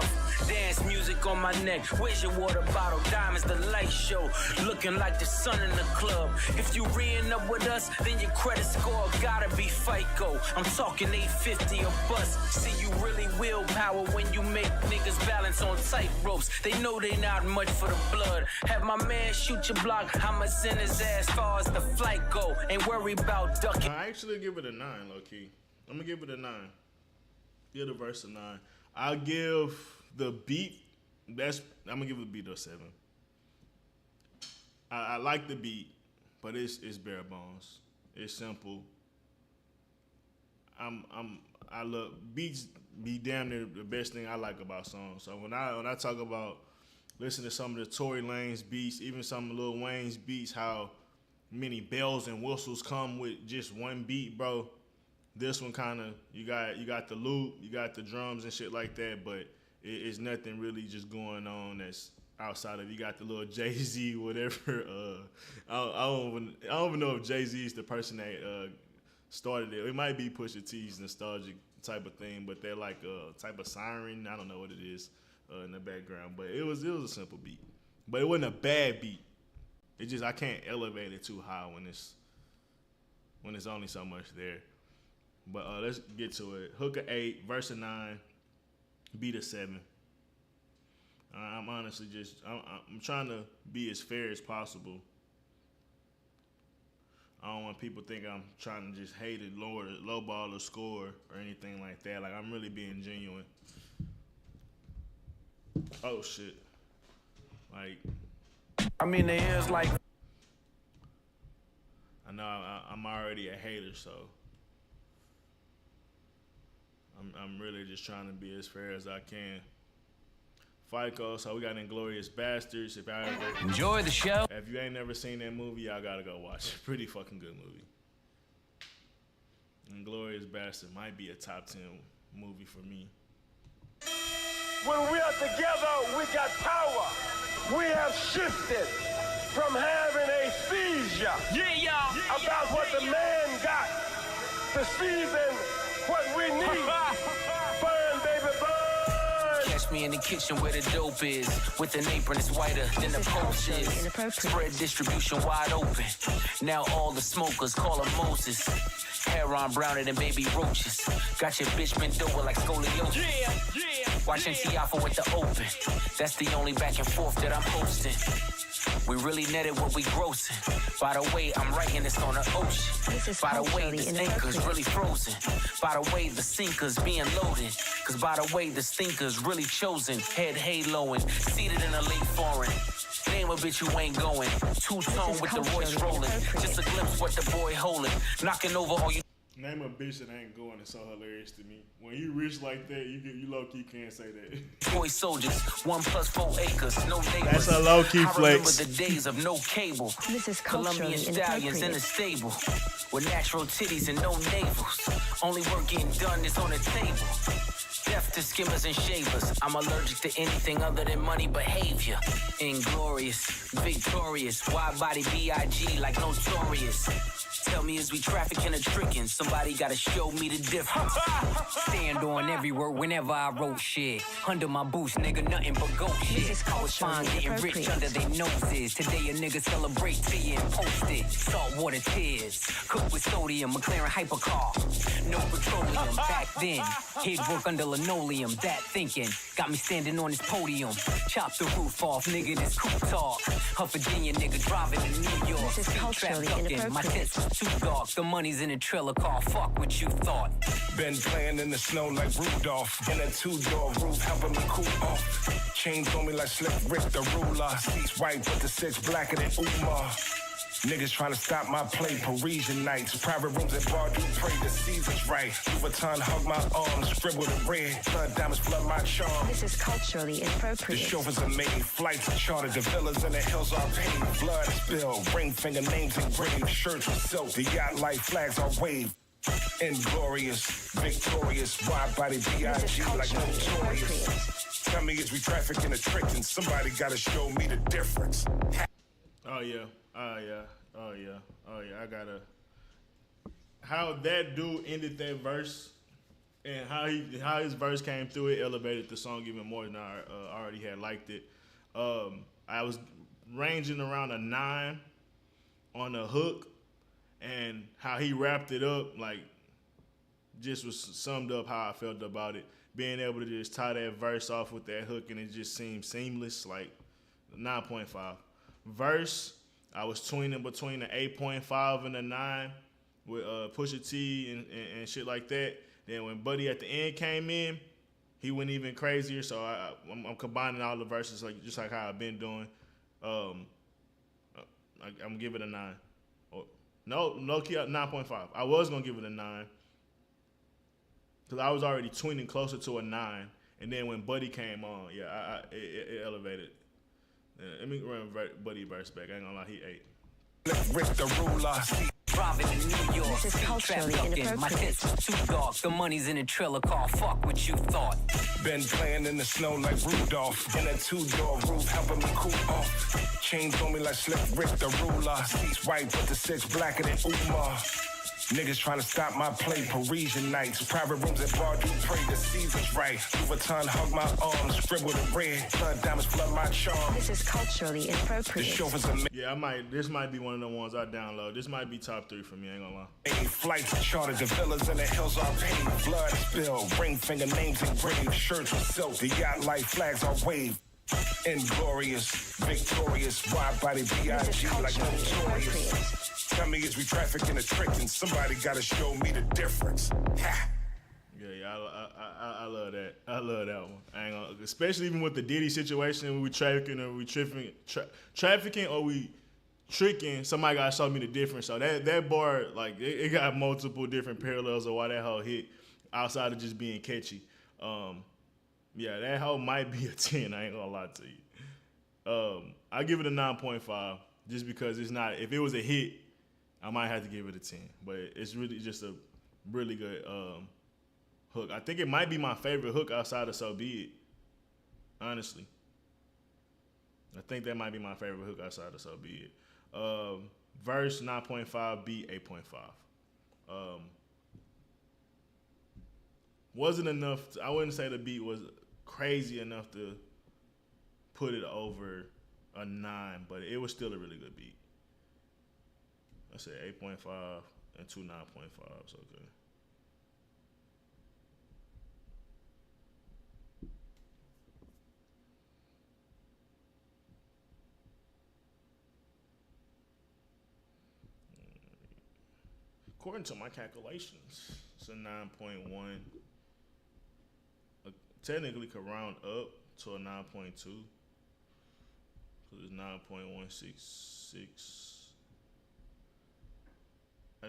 Dance music on my neck. Where's your water bottle? Diamonds, the light show. Looking like the sun in the club. If you re-ing up with us, then your credit score gotta be FICO. I'm talking 850 a bus. See, you really willpower when you make niggas balance on tight ropes. They know they not much for the blood. Have my man shoot your block. I'ma send his ass far as the flight go. Ain't worry about ducking. I actually give it a 9, low key. I'm gonna give it a 9. Give the verse a 9. I'll give the beat. I'm gonna give the beat a 7. I like the beat, but it's bare bones. It's simple. I love beats. Be damn near the best thing I like about songs. So when I talk about listening to some of the Tory Lanez beats, even some of Lil Wayne's beats, how many bells and whistles come with just one beat, bro. This one kind of, you got the loop, you got the drums and shit like that, but it's nothing really just going on that's outside of, you got the little Jay-Z, whatever. I don't even know if Jay-Z is the person that started it. It might be Pusha T's nostalgic type of thing, but they're like a type of siren. I don't know what it is in the background, but it was a simple beat. But it wasn't a bad beat. It just, I can't elevate it too high when it's only so much there. But let's get to it. Hook a 8, verse a 9, beat a 7. I'm honestly I'm trying to be as fair as possible. I don't want people to think I'm trying to just hate it, lowball the score or anything like that. Like, I'm really being genuine. Oh shit! Like, I mean, there is like. I know I'm already a hater, so. I'm really just trying to be as fair as I can. FICO, so we got Inglourious Bastards. If I ever Enjoy the show. If you ain't never seen that movie, y'all gotta go watch it. Pretty fucking good movie. Inglourious Bastards might be a top 10 movie for me. When we are together, we got power. We have shifted from having a seizure about what the man got to season what we need. Burn, baby, burn. Catch me in the kitchen where the dope is. With an apron, it's whiter than the post is. Spread distribution wide open. Now all the smokers call him Moses. Hair on browner than baby roaches. Got your bitch bent over like scoliosis. Watch Alpha with the open. That's the only back and forth that I'm posting. We really netted what we grossing. By the way, I'm writing this on the ocean. By the way, the stinker's really frozen. By the way, the sinker's being loaded. Cause by the way, the stinker's really chosen. Head haloing, seated in a late foreign. Name a bitch you ain't going. Two-tone with the voice rolling. Just a glimpse what the boy holding. Knocking over all you. Name a bitch that ain't going is so hilarious to me. When you rich like that, you low-key can't say that. Boy soldiers, 1 + 4 acres, no neighbors. That's a low-key flex. I remember the days of no cable. This is Colombian stallions in the stable. With natural titties and no navels. Only work getting done is on the table. Deaf to skimmers and shavers. I'm allergic to anything other than money behavior. Inglorious, victorious, wide body B.I.G. like notorious. Tell me, is we trafficking or tricking? Somebody gotta show me the difference. Stand on every word whenever I wrote shit. Under my boots, nigga, nothing but goat shit. I was fine getting rich under their noses. Today a nigga celebrate tea and post it. Saltwater tears, cooked with sodium, McLaren hypercar. No petroleum back then. He'd work under linoleum, that thinking. Got me standing on this podium. Chop the roof off, nigga, this coupe talk. A Virginia nigga driving to New York. This is culturally inappropriate. My tits was too dark. The money's in a trailer car. Fuck what you thought. Been playing in the snow like Rudolph. In a 2-door roof, helping me cool off. Chains on me like Slick Rick the ruler. Seats white, but the 6 blacker than Umar. Niggas trying to stop my play, Parisian nights, private rooms at bar, do pray the season's right. Vuitton hug my arms, scribbled in red, blood diamonds flood my charm. This is culturally The inappropriate. chauffeurs are made, flights are chartered, the villas in the hills are paid. Blood spilled, ring finger names engraved, shirts with silk, the yacht light flags are waved. Inglorious, victorious, wide body This is B.I.G. like culturally notorious. inappropriate. Tell me is we trafficking or tricking? Somebody gotta show me the difference. Oh yeah, oh yeah, oh yeah, oh yeah. I gotta. How that dude ended that verse, and how his verse came through, it elevated the song even more than I already had liked it. I was ranging around a 9 on the hook, and how he wrapped it up, like, just was summed up how I felt about it. Being able to just tie that verse off with that hook, and it just seemed seamless, like 9.5. Verse, I was tweening between the 8.5 and the 9 with Pusha T and shit like that. Then when Buddy at the end came in, he went even crazier. So I'm combining all the verses just like how I've been doing. I'm gonna give it a 9. No key 9.5. I was gonna give it a 9 because I was already tweening closer to a 9, and then when Buddy came on, it elevated. Let me run Buddy verse back. I ain't gonna lie, he 8. Rick the ruler. Driving in New York, This is street culturally trap ducking. My inappropriate. tits was too dark. The money's in a trailer car. Fuck what you thought. Been playing in the snow like Rudolph. In a 2-door roof, helping me cool off. Chains on me like Slick Rick the ruler. Seats white, but the 6 blacker than Umar. Niggas trying to stop my play, Parisian nights, private rooms at bar, do pray the season's right. Vuitton hug my arms, scribbled in red, blood diamonds flood my charm. This is culturally The inappropriate. chauffeurs are Yeah, this might be one of the ones I download. This might be top 3 for me, I ain't gonna lie. made, flights are chartered, the villas in the hills are paid. Blood spilled, ring finger names engraved, shirts with silk, the yacht light flags are waved. Inglorious, victorious, wide body This is B.I.G. like culturally notorious. inappropriate. Tell me is we trafficking or tricking? Somebody gotta show me the difference. Ha! Yeah, I love that. I love that one. I ain't gonna, especially even with the Diddy situation, we trafficking or we trafficking or we tricking. Somebody gotta show me the difference. So that bar, like, it got multiple different parallels of why that hoe hit outside of just being catchy. Yeah, that hoe might be a 10. I ain't gonna lie to you. I give it a 9.5 just because it's not. If it was a hit, I might have to give it a 10. But it's really just a really good hook. I think it might be my favorite hook outside of So Be It. Honestly, I think that might be my favorite hook outside of So Be It. Verse 9.5, beat 8.5. Wasn't enough. I wouldn't say the beat was crazy enough to put it over a 9, but it was still a really good beat. I said 8.5 and 2 9.5s. Okay. According to my calculations, it's a 9.1. Technically could round up to a 9.2. So it's 9.166. I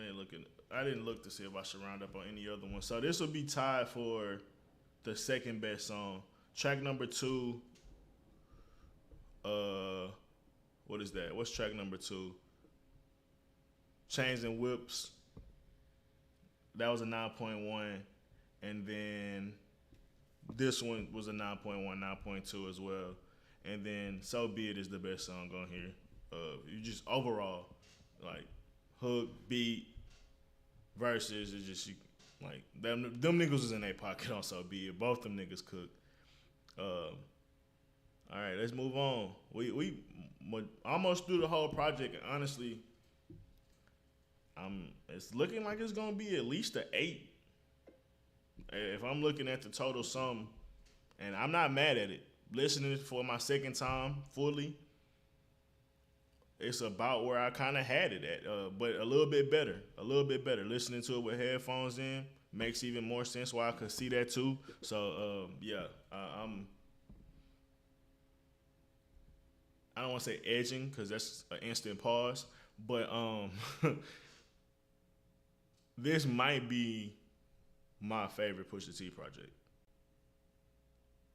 didn't look to see if I should round up on any other one. So this will be tied for the second best song. Track number 2. What is that? What's track number 2? Chains and Whips. That was a 9.1, and then this one was a 9.1, 9.2 as well. And then So Be It is the best song on here. You just overall, like, hook, beat, verses, it's just like them niggas was in their pocket on So Be It. Both them niggas cooked. All right, let's move on. We almost through the whole project, and honestly, it's looking like it's gonna be at least an 8. If I'm looking at the total sum, and I'm not mad at it. Listening for my second time fully, it's about where I kind of had it at, but a little bit better. Listening to it with headphones in makes even more sense why I could see that too. So, I don't want to say edging because that's an instant pause, But this might be my favorite Pusha T project.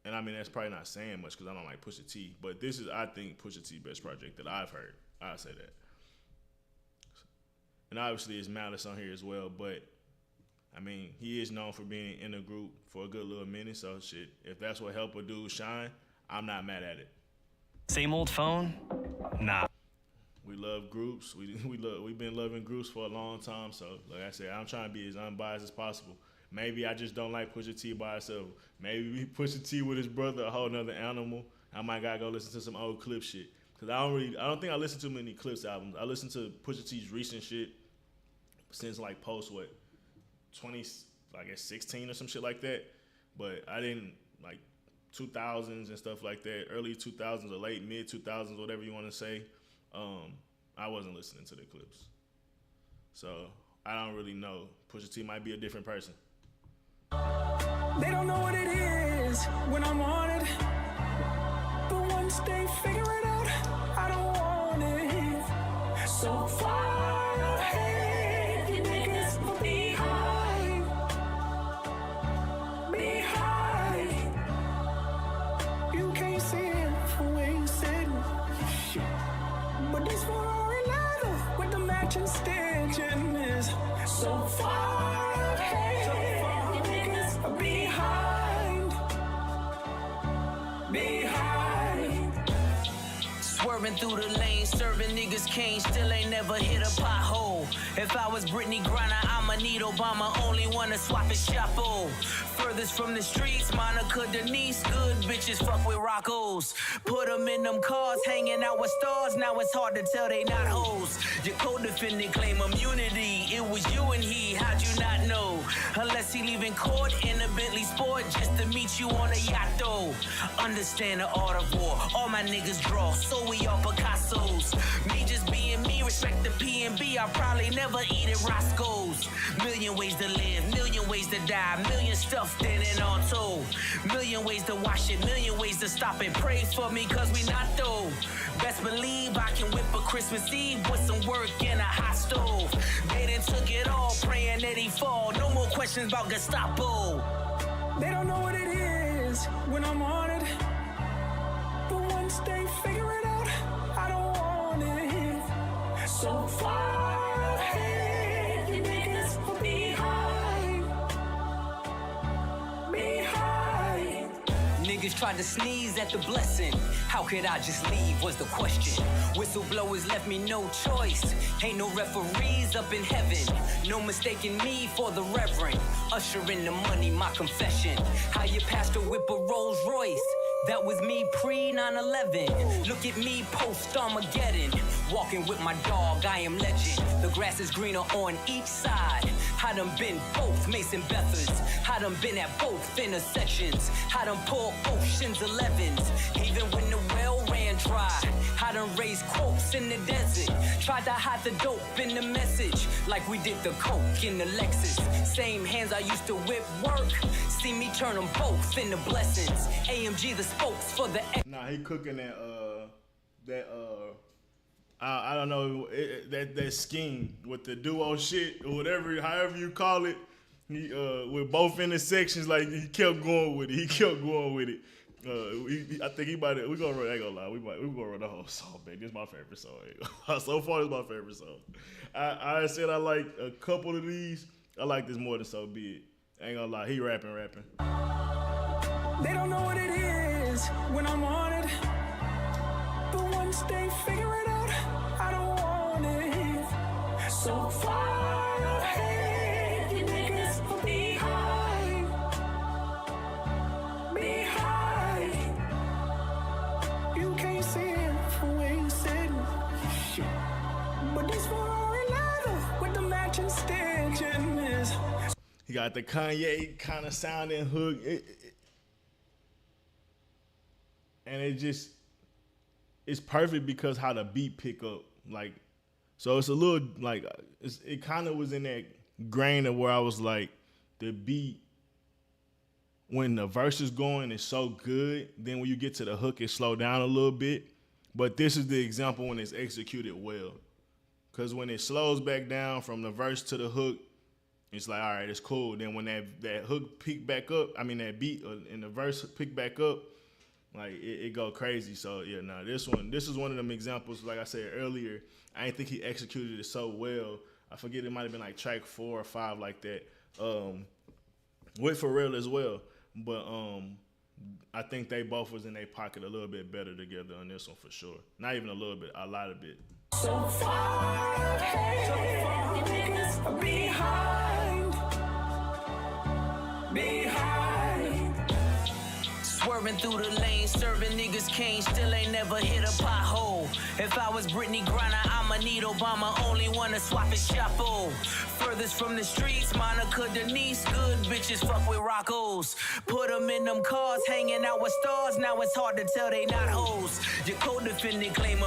And I mean, that's probably not saying much because I don't like Pusha T. But this is, I think, Pusha T best project that I've heard. I'll say that. And obviously, it's Malice on here as well. But, I mean, he is known for being in a group for a good little minute. So, shit, if that's what helped a dude shine, I'm not mad at it. Same old phone? Nah. We love groups. We've been loving groups for a long time. So, like I said, I'm trying to be as unbiased as possible. Maybe I just don't like Pusha T by himself. Maybe Pusha T with his brother, a whole nother animal. I might gotta go listen to some old Clipse shit. Cause I don't think I listen to many Clipse albums. I listen to Pusha T's recent shit since like post 16 or some shit like that. But I didn't like 2000s and stuff like that, early 2000s or late mid 2000s, whatever you want to say. I wasn't listening to the Clipse. So I don't really know. Pusha T might be a different person. They don't know what it is when I'm on it. But once they figure it out, I don't want it. So far ahead, you niggas will be behind. You can't see it from where you sitting. Shit. But this Ferrari leather with the matching stitching is so far ahead. Swerving through the lane, serving niggas cane, still ain't never hit a pothole. If I was Brittany Griner, I'ma need Obama, only wanna swap his chapeau. Furthest from the streets, Monica Denise, good bitches fuck with Roccos. Put them in them cars, hanging out with stars, now it's hard to tell they not hoes. Your co-defendant claim immunity, it was you and he, how'd you not know? Unless he leaving court in a Bentley Sport just to meet you on a yacht though. Understand the art of war, all my niggas draw, so we all Picasso's. Me just being me, respect the P&B, I'll probably never eat at Roscoe's. Million ways to live, million ways to die, million stuff in and all told. Million ways to wash it, million ways to stop it. Pray for me cause we not though. Best believe I can whip a Christmas Eve with some work in a hot stove. They done took it all, praying that he fall. No more questions about Gestapo. They don't know what it is when I'm on it. But once they figure it out, I don't want it. So far ahead, you niggas will be behind. Niggas tried to sneeze at the blessing. How could I just leave was the question. Whistleblowers left me no choice. Ain't no referees up in heaven. No mistaking me for the reverend. Usher in the money, my confession. How your pastor whip a Rolls Royce. That was me pre 9/11. Look at me post Armageddon. Walking with my dog, I am legend. The grass is greener on each side. I done been both Mason Bethers. I done been at both intersections. I done pulled Ocean's 11s. Even when the well ran dry. I done raised quotes in the desert. Tried to hide the dope in the message. Like we did the coke in the Lexus. Same hands I used to whip work. See me turn them both into blessings. AMG the spokes for the... Nah, he cooking I don't know, that scheme with the duo shit or whatever, however you call it. He with both intersections, like he kept going with it. I think he might. We gonna run. I ain't gonna lie. We gonna run the whole song, man. This is my favorite song. So far, this is my favorite song. I said I like a couple of these. I like this more than So Be It. I ain't gonna lie. He rapping. They don't know what it is when I'm on it. But once they figure it out, I don't want it. So far ahead, you niggas will be behind. You can't see it from where you sitting. Shit. But this Ferrari leather with the matching stitching is. He got the Kanye kind of sounding hook. And it's perfect because how the beat pick up. Like, so it's a little, like, it kind of was in that grain of where I was like, the beat, when the verse is going, is so good. Then when you get to the hook, it slow down a little bit. But this is the example when it's executed well. Because when it slows back down from the verse to the hook, it's like, all right, it's cool. Then when that hook pick back up, I mean that beat in the verse pick back up, like it go crazy. So yeah, this is one of them examples. Like I said earlier, I didn't think he executed it so well. I forget, it might have been like track 4 or 5 like that. With Pharrell as well, but I think they both was in their pocket a little bit better together on this one for sure. Not even a little bit, a lot of bit. So far, behind. Swerving through the lane, serving niggas cane, still ain't never hit a pothole. If I was Brittany Griner, I'ma need Obama, only wanna swap his chapeau. Furthest from the streets, Monica Denise, good bitches fuck with Roccos. Put them in them cars, hanging out with stars, now it's hard to tell they not hoes. Your co-defendant claim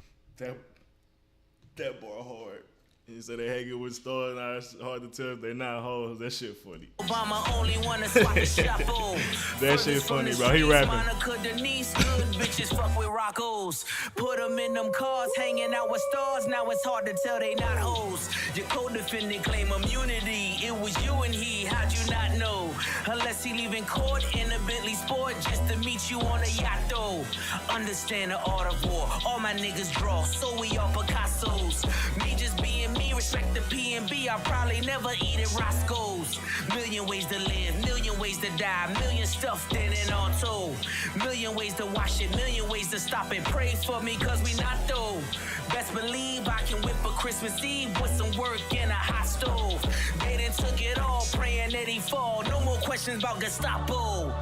that boy hard. He said they hanging with stars, now it's hard to tell if they not hoes. That shit funny. Obama only wanna swap his chapeau. That shit funny, bro. He rapping. Monica Denise, good bitches fuck with Roccos. Put them in them cars, hanging out with stars, now it's hard to tell they not hoes. Your co-defendant claim immunity, it was you and he, how'd you not know? Unless he leaving court in a Bentley Sport just to meet you on a yacht though. Understand the art of war, all my niggas draw, so we all Picassos. Me just being me, respect the P&B, I'll probably never eat at Roscoe's. Million ways to live, million ways to die, million stuffed in and all told. Million ways to wash it, million ways to stop and pray for me, cause we not though. Best believe I can whip a Christmas Eve with some work in a hot stove. They done took it all, praying that he fall, no more questions about Gestapo.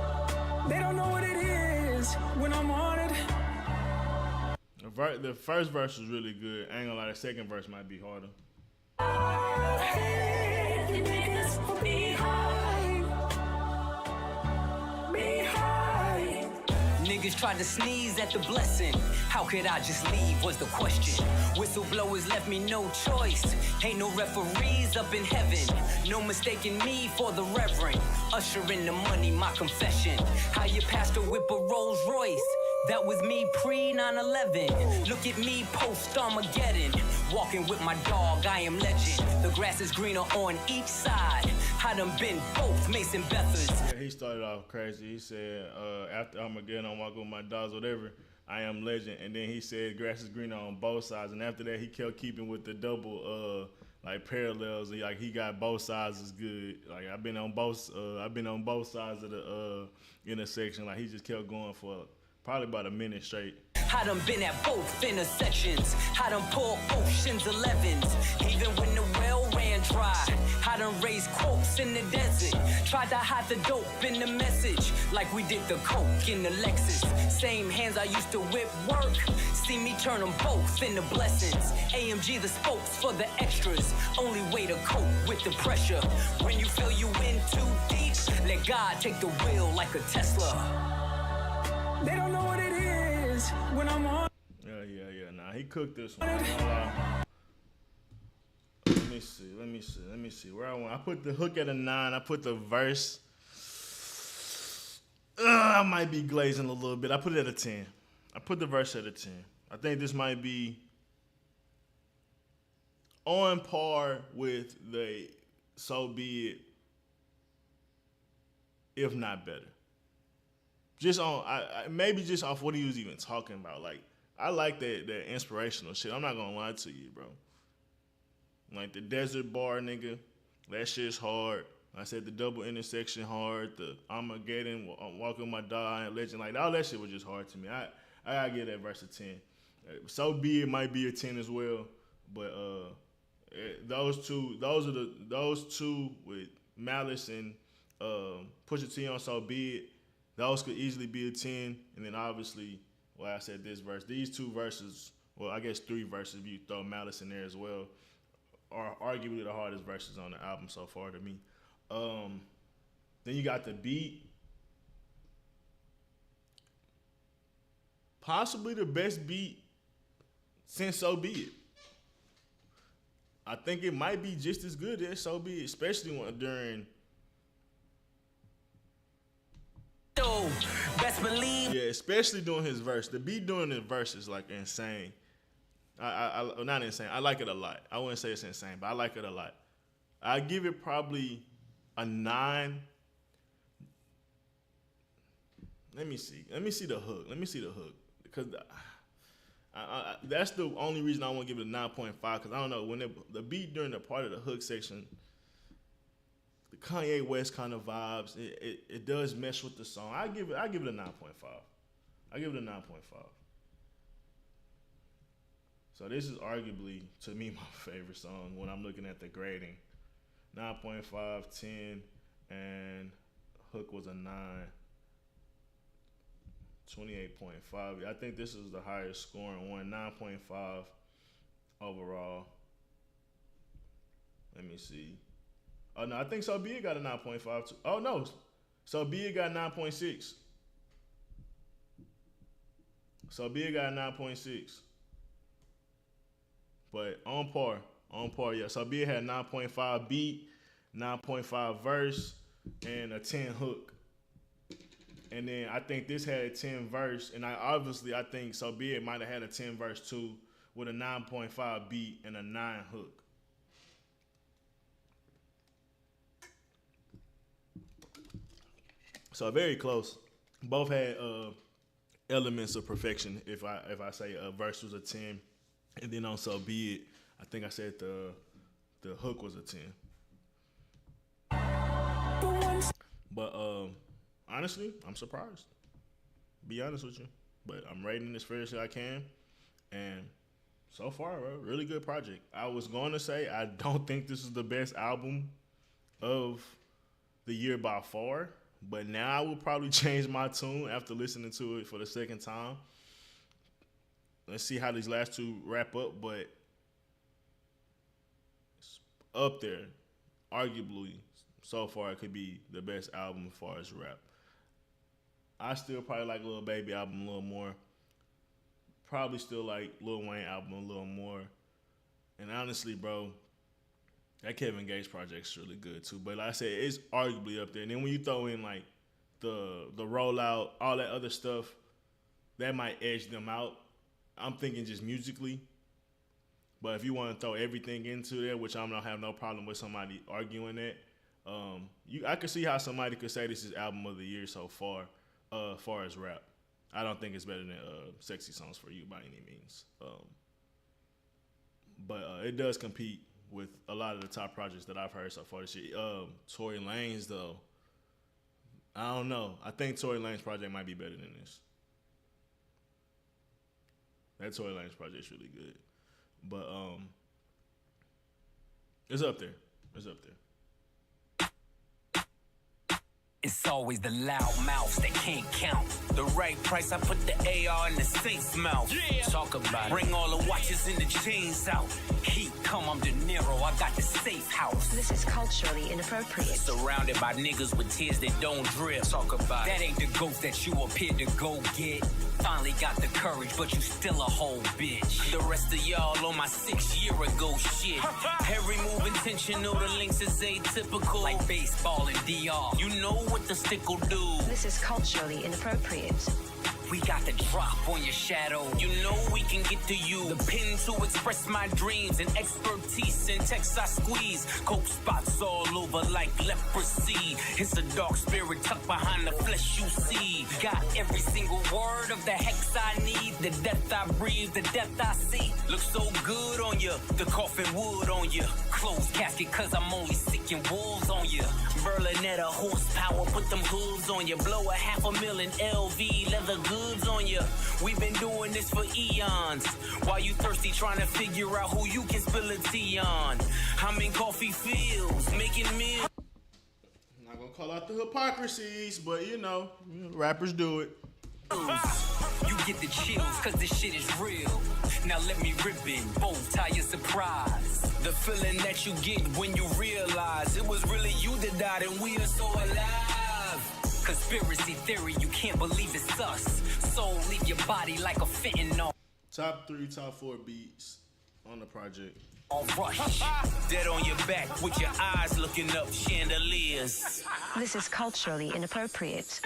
They don't know what it is when I'm on it. The first verse was really good. I ain't gonna lie, the second verse might be harder. Niggas tried to sneeze at the blessing. How could I just leave was the question. Whistleblowers left me no choice. Ain't no referees up in heaven. No mistaking me for the reverend. Usher in the money, my confession. How your pastor whip a Rolls Royce. That was me pre 9/11. Look at me post Armageddon. Walking with my dog, I am legend. The grass is greener on each side. I done been both Mason Bethers. Yeah, he started off crazy. He said, after Armageddon, I'm walking with my dogs, whatever, I am legend. And then he said grass is greener on both sides. And after that, he kept keeping with the double like parallels. Like he got both sides is good. Like I've been on both sides of the intersection. Like he just kept going for probably about a minute straight. I done been at both intersections. I done pulled Ocean's 11s. Even when the well ran dry. I done raised quotes in the desert. Tried to hide the dope in the message. Like we did the coke in the Lexus. Same hands I used to whip work. See me turn them both into blessings. AMG the spokes for the extras. Only way to cope with the pressure. When you feel you in too deep, let God take the wheel like a Tesla. They don't know what it is when I'm on. Yeah. Nah, he cooked this one. Let me see. Where I went. I put the hook at a 9. I put the verse. I might be glazing a little bit. I put it at a 10. I put the verse at a 10. I think this might be on par with the So Be It, if not better. Just on, maybe just off what he was even talking about. Like, I like that inspirational shit. I'm not gonna lie to you, bro. Like the desert bar, nigga, that shit's hard. I said the double intersection hard. The Armageddon, walking my dog, legend, like all that shit was just hard to me. I gotta give that verse a 10. So Be It might be a 10 as well, but those two with Malice and Pusha T on So Be It. Those could easily be a 10, and then obviously, well, I said this verse. These two verses, well, I guess 3 verses if you throw Malice in there as well, are arguably the hardest verses on the album so far to me. Then you got the beat. Possibly the best beat since So Be It. I think it might be just as good as So Be It, especially during... Best believe. Yeah, especially doing his verse. The beat doing his verse is like insane. Not insane. I like it a lot. I wouldn't say it's insane, but I like it a lot. I give it probably a 9. Let me see the hook. Because that's the only reason I want to give it a 9.5. Because I don't know, when the beat during the part of the hook section, the Kanye West kind of vibes, it does mesh with the song. I give it a 9.5. I give it a 9.5. So this is arguably, to me, my favorite song when I'm looking at the grading. 9.5, 10, and hook was a 9. 28.5. I think this is the highest scoring one. 9.5 overall. Let me see. Oh, no, I think So Be It got a 9.5 too. Oh, no. So Be It got 9.6. So Be It got a 9.6. But on par, yeah. So Be It had 9.5 beat, 9.5 verse, and a 10 hook. And then I think this had a 10 verse, and I think So Be It might have had a 10 verse too, with a 9.5 beat and a 9 hook. So very close. Both had elements of perfection. If I say a verse was a 10, and then on So Be It, I think I said the hook was a 10. But honestly, I'm surprised. Be honest with you. But I'm rating this fair as I can. And so far, a really good project. I was going to say I don't think this is the best album of the year by far. But now I will probably change my tune after listening to it for the second time. Let's see how these last two wrap up. But it's up there. Arguably, so far, it could be the best album as far as rap. I still probably like Lil Baby album a little more. Probably still like Lil Wayne album a little more. And honestly, bro, that Kevin Gates project's really good too. But like I said, it's arguably up there. And then when you throw in like the rollout, all that other stuff, that might edge them out. I'm thinking just musically. But if you want to throw everything into there, which I don't have no problem with somebody arguing that, I could see how somebody could say this is album of the year so far, far as rap. I don't think it's better than Sexy Songs for You by any means. But it does compete with a lot of the top projects that I've heard so far this year. Tory Lanez, though, I don't know. I think Tory Lanez project might be better than this. That Tory Lanez project's really good. But it's up there. It's always the loud mouths that can't count. The right price, I put the AR in the safe's mouth. Yeah. Talk about it. Bring all the watches and the chains out. Heat come, I'm De Niro, I got the safe house. This is culturally inappropriate. Surrounded by niggas with tears that don't drip. Talk about that. Ain't the ghost that you appear to go get. Finally got the courage, but you still a whole bitch. The rest of y'all on my 6 year ago shit. Every move intentional, the links is atypical. Like baseball and DR. You know what the stick will do. This is culturally inappropriate. We got the drop on your shadow. You know we can get to you. The pen to express my dreams and expertise in text I squeeze. Coke spots all over like leprosy. It's a dark spirit tucked behind the flesh you see. Got every single word of the hex I need. The depth I breathe, the depth I see. Looks so good on you. The coffin wood on you. Closed casket cause I'm only sicking wolves on you. Berlinetta horsepower, put them hooves on you. Blow a $500,000 LV leather goods on you. We've been doing this for eons. While you thirsty trying to figure out who you can spill a tea on. I'm in coffee fields, making meals. I'm not gonna call out the hypocrisies, but you know, rappers do it. You get the chills cause this shit is real. Now let me ribbon, bow tie your surprise. The feeling that you get when you realize it was really you that died and we are so alive. Conspiracy theory, you can't believe it's us. Soul leave your body like a fentanyl. Top 3, top 4 beats on the project. All rush, dead on your back with your eyes looking up chandeliers. This is culturally inappropriate.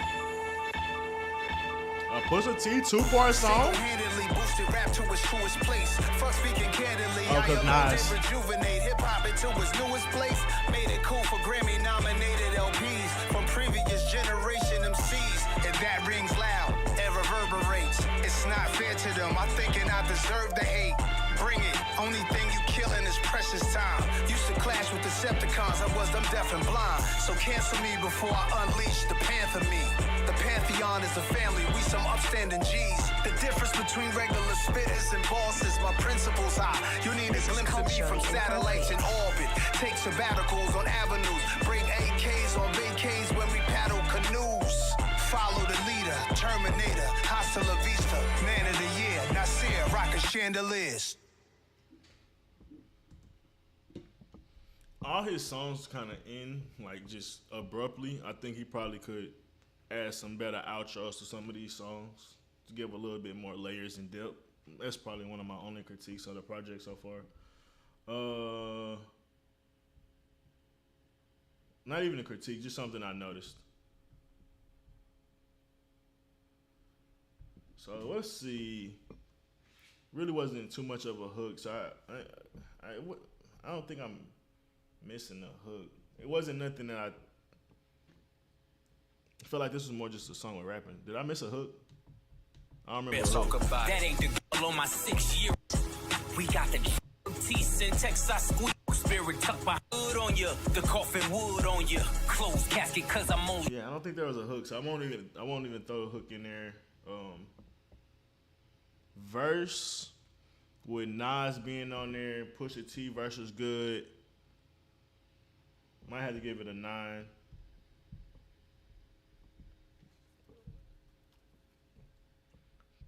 Pusha T 2-part song. Single-handedly boosted rap to its truest place. Fuck speaking candidly. Oh, 'cause Nas. Rejuvenate hip hop into its newest place. Made it cool for Grammy-nominated LPs from previous generation MCs. And that rings loud, it reverberates. It's not fair to them. I'm thinking I deserve the hate. Bring it. Only thing you killing is precious time. Used to clash with Decepticons. I was them deaf and blind. So cancel me before I unleash the Panther me. The Pantheon is a family. We some upstanding G's. The difference between regular spitters and bosses. My principles high. You need a glimpse of me from satellites in orbit. Take sabbaticals on avenues. Bring AKs on vacays when we paddle canoes. Follow the leader, Terminator, hasta la vista. Man of the year, Nasir, rockin' chandeliers. All his songs kind of end like just abruptly. I think he probably could add some better outros to some of these songs to give a little bit more layers and depth. That's probably one of my only critiques of the project so far. Not even a critique, just something I noticed. So let's see. Really wasn't too much of a hook, so I don't think I'm missing a hook. It wasn't nothing that I feel like this was more just a song with rapping. Did I miss a hook? I don't remember. Talk about that ain't the girl on my 6 year. We got the T syntax I squeeze. Spirit tuck my hood on you. The coffin wood on you. Closed casket cause I'm on. Yeah, I don't think there was a hook, so I won't even throw a hook in there. Verse with Nas being on there, Pusha T verse was good. Might have to give it a 9.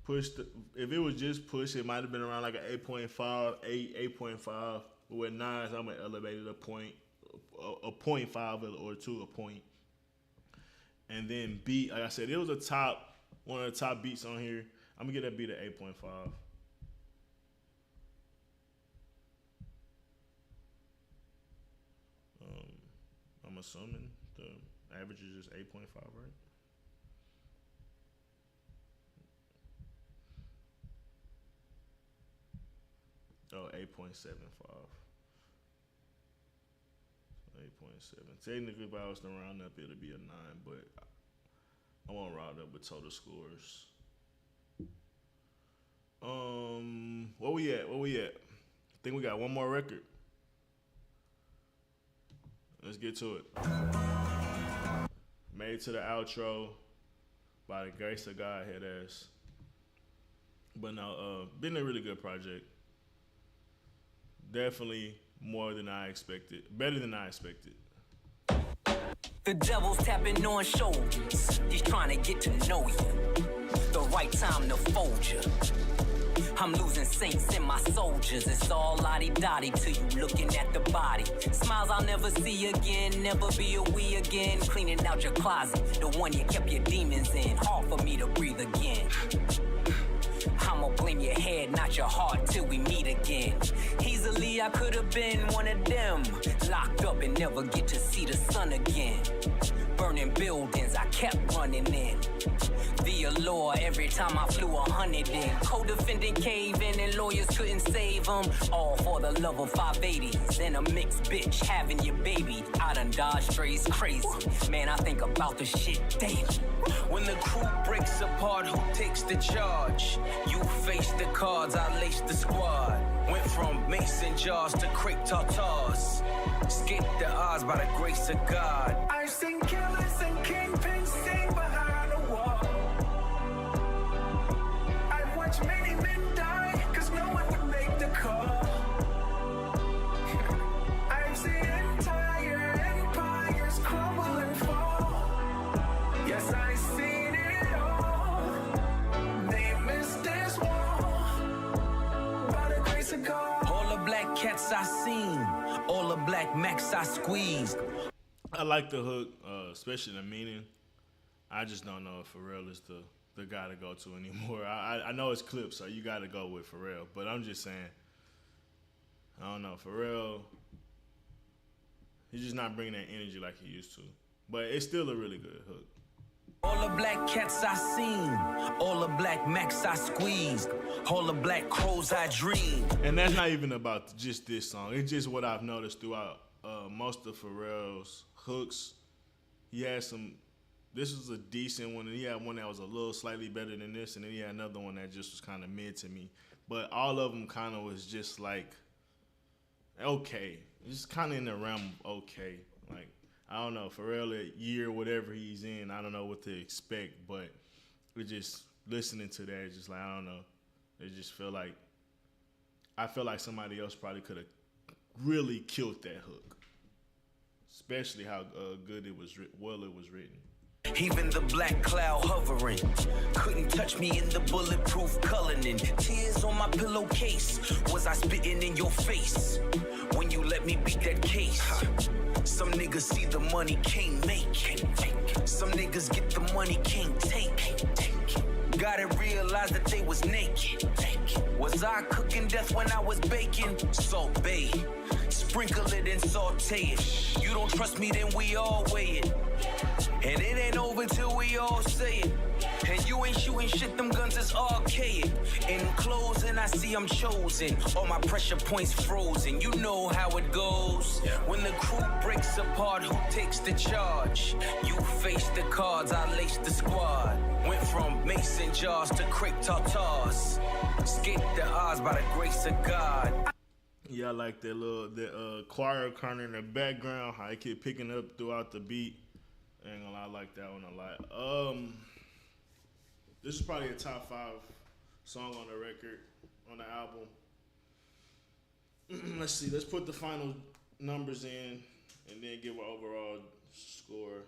If it was just Push, it might have been around like an 8.5, 8.5. But with Nas, I'm gonna elevate it a 0.5 or 2 a point. And then beat, like I said, it was one of the top beats on here. I'm gonna get that beat at 8.5. I'm assuming the average is just 8.5, right? Oh, 8.75. 8.7. Technically, if I was to round up, it'd be a 9, but I won't round up with total scores. Where we at? I think we got one more record. Let's get to it. Made to the outro by the grace of God, head ass. But no, been a really good project. Definitely more than I expected. Better than I expected. The devil's tapping on shoulders. He's trying to get to know you. The right time to fold you. I'm losing saints in my soldiers. It's all lottie-dottie to you looking at the body. Smiles I'll never see again, never be a we again. Cleaning out your closet, the one you kept your demons in. Hard for me to breathe again. I'ma blame your head, not your heart, till we meet again. Easily I could have been one of them. Locked up and never get to see the sun again. Burning buildings, I kept running in. The allure every time I flew 100 in. Co-defendant caving and lawyers couldn't save them. All for the love of 580s and a mixed bitch having your baby. I done dodged strays crazy. Man, I think about the shit daily. When the crew breaks apart, who takes the charge? You face the cards, I lace the squad. Went from mason jars to crepe tartars. Escaped the odds by the grace of God. I've seen killers and kingpins sing behind a wall. I've watched many men die, cause no one would make the call. I've seen entire empires crumble and fall. Yes, I've seen it all. They missed this wall. By the grace of God. All the black cats I seen, all the black max I squeezed. I like the hook, especially the meaning. I just don't know if Pharrell is the guy to go to anymore. I know it's Clipse, so you got to go with Pharrell. But I'm just saying, I don't know. Pharrell, he's just not bringing that energy like he used to. But it's still a really good hook. All the black cats I seen, all the black max I squeezed, all the black crows I dreamed. And that's not even about just this song. It's just what I've noticed throughout most of Pharrell's hooks. He had some. This was a decent one, and he had one that was a little slightly better than this, and then he had another one that just was kind of mid to me. But all of them kind of was just like okay, just kind of in the realm of okay. Like I don't know, Pharrell, that year, whatever he's in, I don't know what to expect, but it just listening to that, it's just like I don't know. It just feel like I feel like somebody else probably could have really killed that hook, especially how good it was, well it was written. Even the black cloud hovering couldn't touch me in the bulletproof Cullinan. Tears on my pillowcase. Was I spitting in your face when you let me beat that case? Some niggas see the money, can't make. Some niggas get the money, can't take. Gotta realize that they was naked. Was I cooking death when I was baking? Salt Bay, sprinkle it and saute it. You don't trust me, then we all weigh it. And it ain't over till we all say it. And you ain't shooting shit, them guns is archaic. In closing, I see I'm chosen. All my pressure points frozen. You know how it goes. When the crew breaks apart, who takes the charge? You face the cards, I lace the squad. Went from mason jars to crepe tartars. Escaped the odds by the grace of God. Yeah, I like that little choir kind of in the background, how it kept picking up throughout the beat. Ain't gonna lie, I like that one a lot. This is probably a top 5 song on the record, on the album. Let's see, let's put the final numbers in and then give an overall score.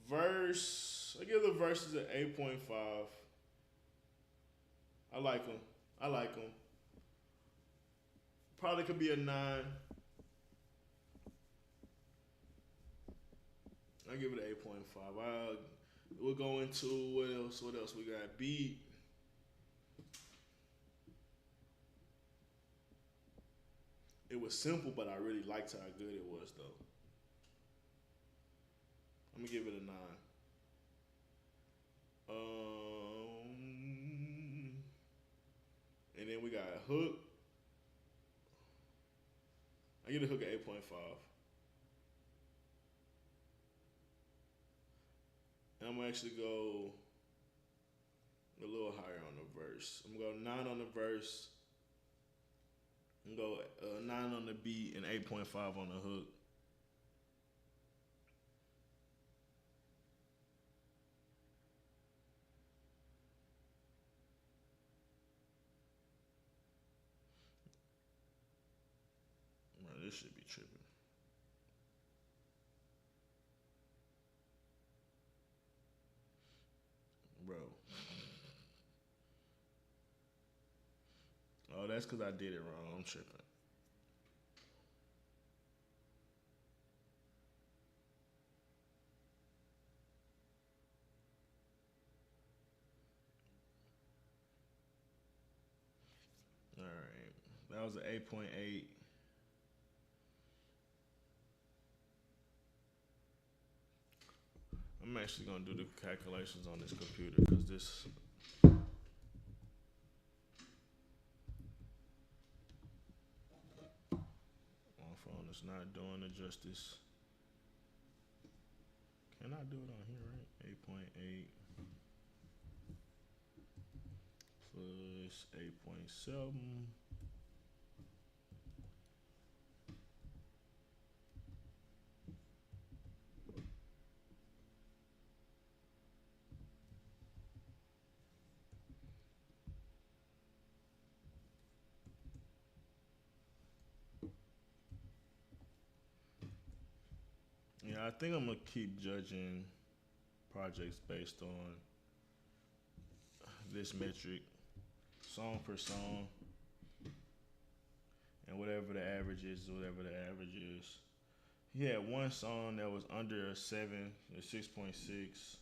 Verse, I give the verses an 8.5. I like them. Probably could be a 9. I give it an 8.5. We'll go into what else we got. Beat. It was simple, but I really liked how good it was, though. I'm gonna give it a 9. And then we got a hook. I give the hook an 8.5. And I'm gonna actually go a little higher on the verse. I'm gonna go 9 on the verse. I'm gonna go 9 on the beat and 8.5 on the hook. Bro, this should be tripping. Bro. Oh, that's because I did it wrong. I'm tripping. All right. That was an 8.8. I'm actually going to do the calculations on this computer because this... my phone is not doing it justice. Can I do it on here, right? 8.8 plus 8.7. Yeah, I think I'm gonna keep judging projects based on this metric, song per song, and whatever the average is, whatever the average is. He had one song that was under a 7, a 6.6.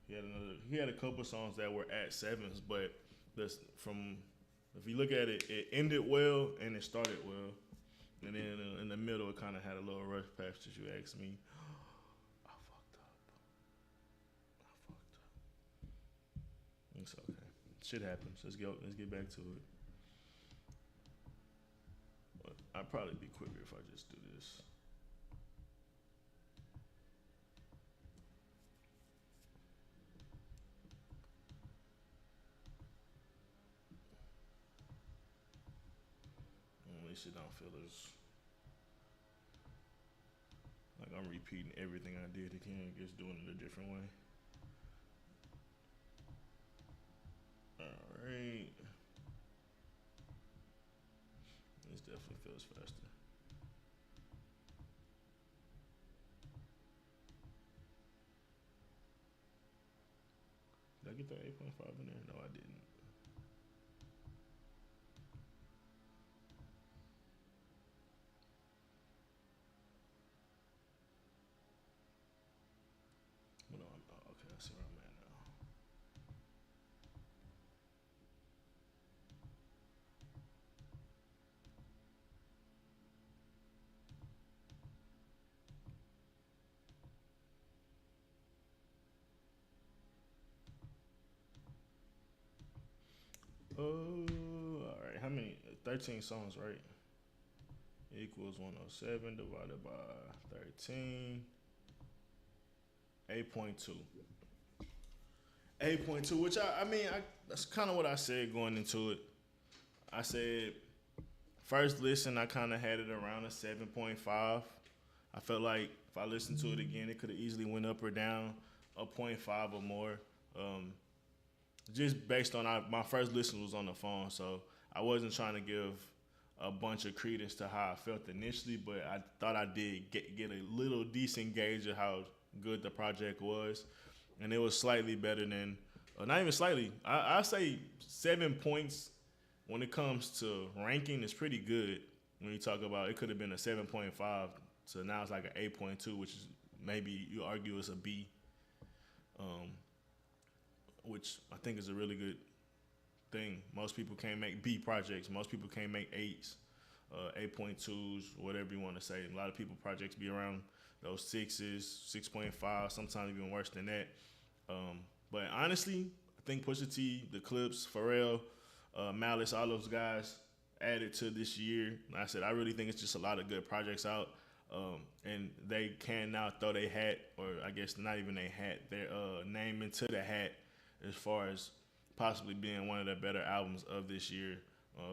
He had a couple songs that were at 7s, but if you look at it, it ended well and it started well. And then in the middle, it kind of had a little rough patch that you asked me. I fucked up. It's okay. Shit happens. Let's get back to it. But I'd probably be quicker if I just do this. At least it don't feel as like I'm repeating everything I did again, just doing it a different way. Alright. This definitely feels faster. Did I get that 8.5 in there? No, I didn't. Okay, I see where I'm at now. All right. How many? 13 songs, right? Equals 107 divided by 13. 8.2. 8.2, which I mean, that's kind of what I said going into it. I said, first listen, I kind of had it around a 7.5. I felt like if I listened to it again, it could have easily went up or down a 0.5 or more. Just based on my first listen was on the phone, so I wasn't trying to give a bunch of credence to how I felt initially, but I thought I did get a little decent gauge of how good the project was, and it was slightly better than, not even slightly, I say 7 points when it comes to ranking is pretty good. When you talk about it could have been a 7.5, so now it's like an 8.2, which is maybe you argue it's a B, which I think is a really good thing. Most people can't make B projects. Most people can't make 8s, 8.2s, whatever you want to say. A lot of people projects be around those 6s, 6.5, sometimes even worse than that. But honestly, I think Pusha T, the Clipse, Pharrell, Malice, all those guys added to this year. Like I said, I really think it's just a lot of good projects out. And they can now throw their hat, or I guess not even their hat, their name into the hat as far as possibly being one of the better albums of this year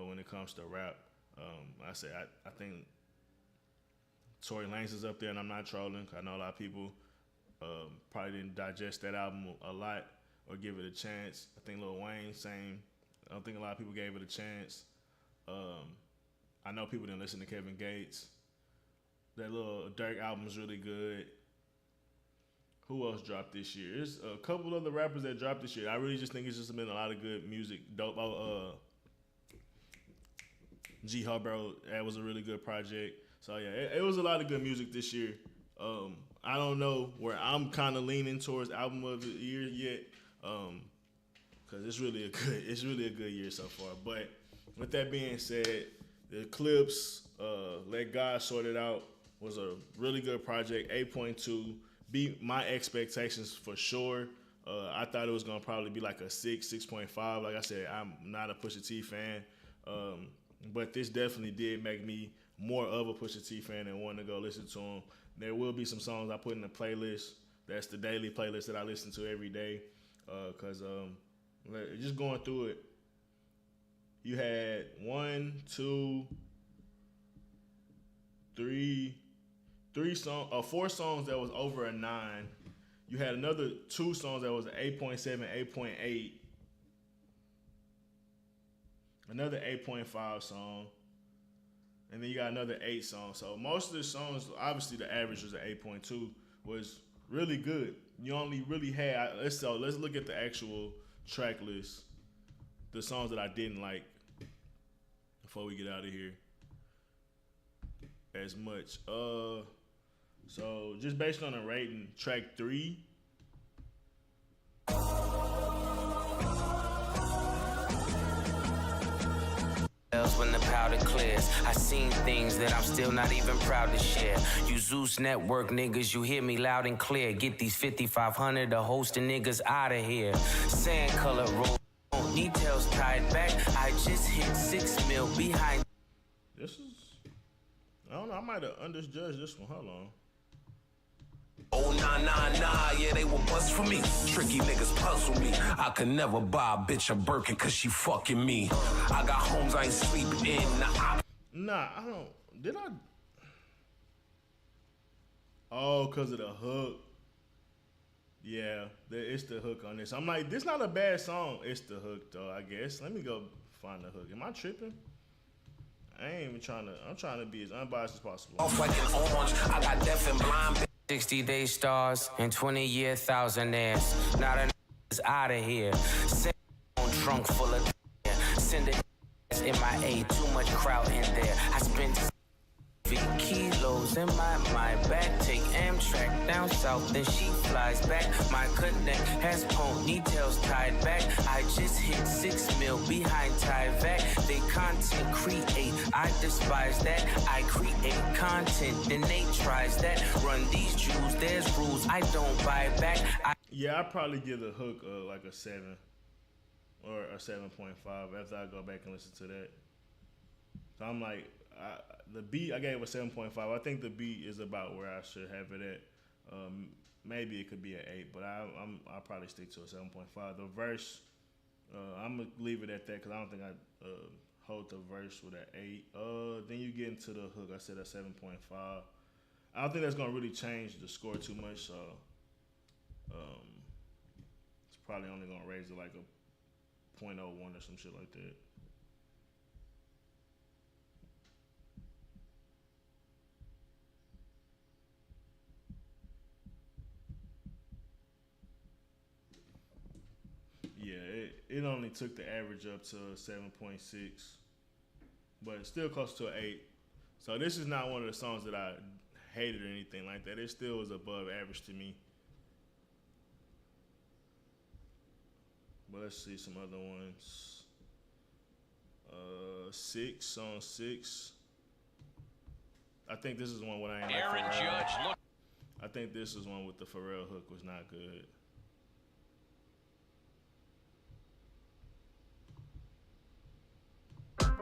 when it comes to rap. I say I think Tory Lanez is up there, and I'm not trolling. I know a lot of people probably didn't digest that album a lot or give it a chance. I think Lil Wayne, same. I don't think a lot of people gave it a chance. I know people didn't listen to Kevin Gates. That little Dirk album is really good. Who else dropped this year? There's a couple other rappers that dropped this year. I really just think it's just been a lot of good music. Dope. G Hubbard, that was a really good project. So yeah, it was a lot of good music this year. I don't know where I'm kind of leaning towards album of the year yet, because it's really a good year so far. But with that being said, the Clipse, Let God Sort It Out was a really good project. 8.2 beat my expectations for sure. I thought it was gonna probably be like a 6.5. Like I said, I'm not a Pusha T fan, but this definitely did make me more of a Pusha T fan and wanting to go listen to him. There will be some songs I put in the playlist. That's the daily playlist that I listen to every day. Cause just going through it, you had 4 songs that was over a 9. You had another 2 songs that was an 8.7, 8.8. Another 8.5 song. And then you got another 8 songs. So most of the songs, obviously the average was an 8.2, was really good. You only really had, let's look at the actual track list. The songs that I didn't like before we get out of here as much. So just based on a rating, track 3. When the powder clears. I seen things that I'm still not even proud to share. You Zeus Network niggas, you hear me loud and clear. Get these 5,500 to hosting niggas out of here. Sand color roll, details tied back. I just hit 6 mil behind. This is, I don't know, I might have underjudged this one. Hold on. Oh, nah, yeah, they will bust for me. Tricky niggas puzzle me. I could never buy a bitch a Birkin cause she fucking me. I got homes I ain't sleeping in. Nah, I don't, did I? Oh, cause of the hook. Yeah, it's the hook on this. I'm like, this not a bad song. It's the hook though, I guess. Let me go find the hook. Am I tripping? I ain't even trying to, I'm trying to be as unbiased as possible. Off like an orange, I got deaf and blind. 60-day stars and 20-year thousandaires. Now the is out of here. Send on trunk full of send it MIA, too much crowd in there. I spent 50 kilos in my bag. Take Amtrak down south, then she flies back. My connect has ponytails tied back. I just hit 6 mil behind Tyvek. They content create, I despise that. I create content, then they tries that. Run these jewels, there's rules I don't buy back. Yeah, I'd probably give the hook like a 7 or a 7.5 after I go back and listen to that. So I'm like, the beat, I gave a 7.5. I think the beat is about where I should have it at. Maybe it could be an 8, but I'll probably stick to a 7.5. The verse, I'm going to leave it at that because I don't think I hold the verse with an 8. Then you get into the hook. I said a 7.5. I don't think that's going to really change the score too much, so it's probably only going to raise it like a 0.01 or some shit like that. Yeah, it only took the average up to 7.6, but it's still close to an 8. So this is not one of the songs that I hated or anything like that. It still was above average to me. But let's see some other ones. 6 on 6. I think this is one when I ain't Aaron like Pharrell. Judge, look. I think this is one with the Pharrell hook was not good.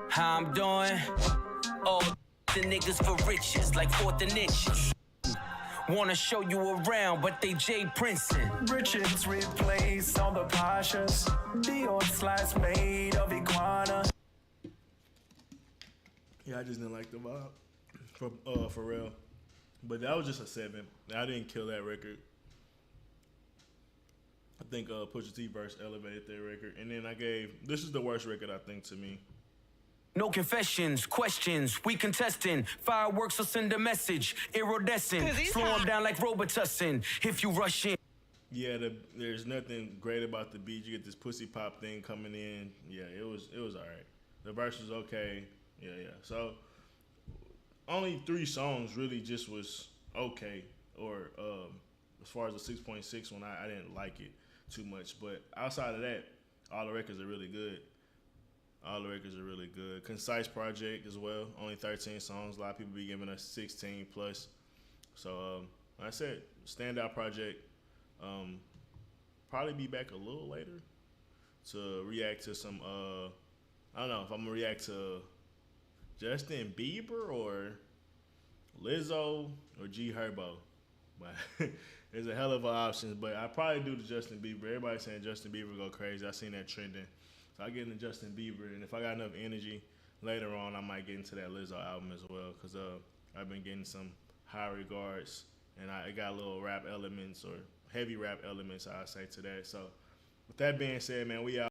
How I'm doing? Oh, the niggas for riches, like 4th and inches. Wanna show you around, but they Jay Princeton. Richards replace on the Pashas. Dior slice made of iguana. Yeah, I just didn't like the vibe from Pharrell. But that was just a 7. I didn't kill that record. I think Pusha T verse elevated that record. And then I gave, this is the worst record I think to me. No confessions, questions, we contesting. Fireworks will send a message, iridescent. Slow them down like Robitussin, if you rush in. Yeah, there's nothing great about the beat. You get this pussy pop thing coming in. Yeah, it was all right. The verse was okay. Yeah. So only 3 songs really just was okay. Or as far as the 6.6 one, I didn't like it too much. But outside of that, all the records are really good. Concise project as well. Only 13 songs. A lot of people be giving us 16 plus. So like I said, standout project. Probably be back a little later to react to some. I don't know if I'm gonna react to Justin Bieber or Lizzo or G Herbo. But there's a hell of an options. But I probably do the Justin Bieber. Everybody's saying Justin Bieber go crazy. I seen that trending. So I get into Justin Bieber, and if I got enough energy later on, I might get into that Lizzo album as well, because I've been getting some high regards, and it got little rap elements or heavy rap elements, I say, to that. So with that being said, man, we out.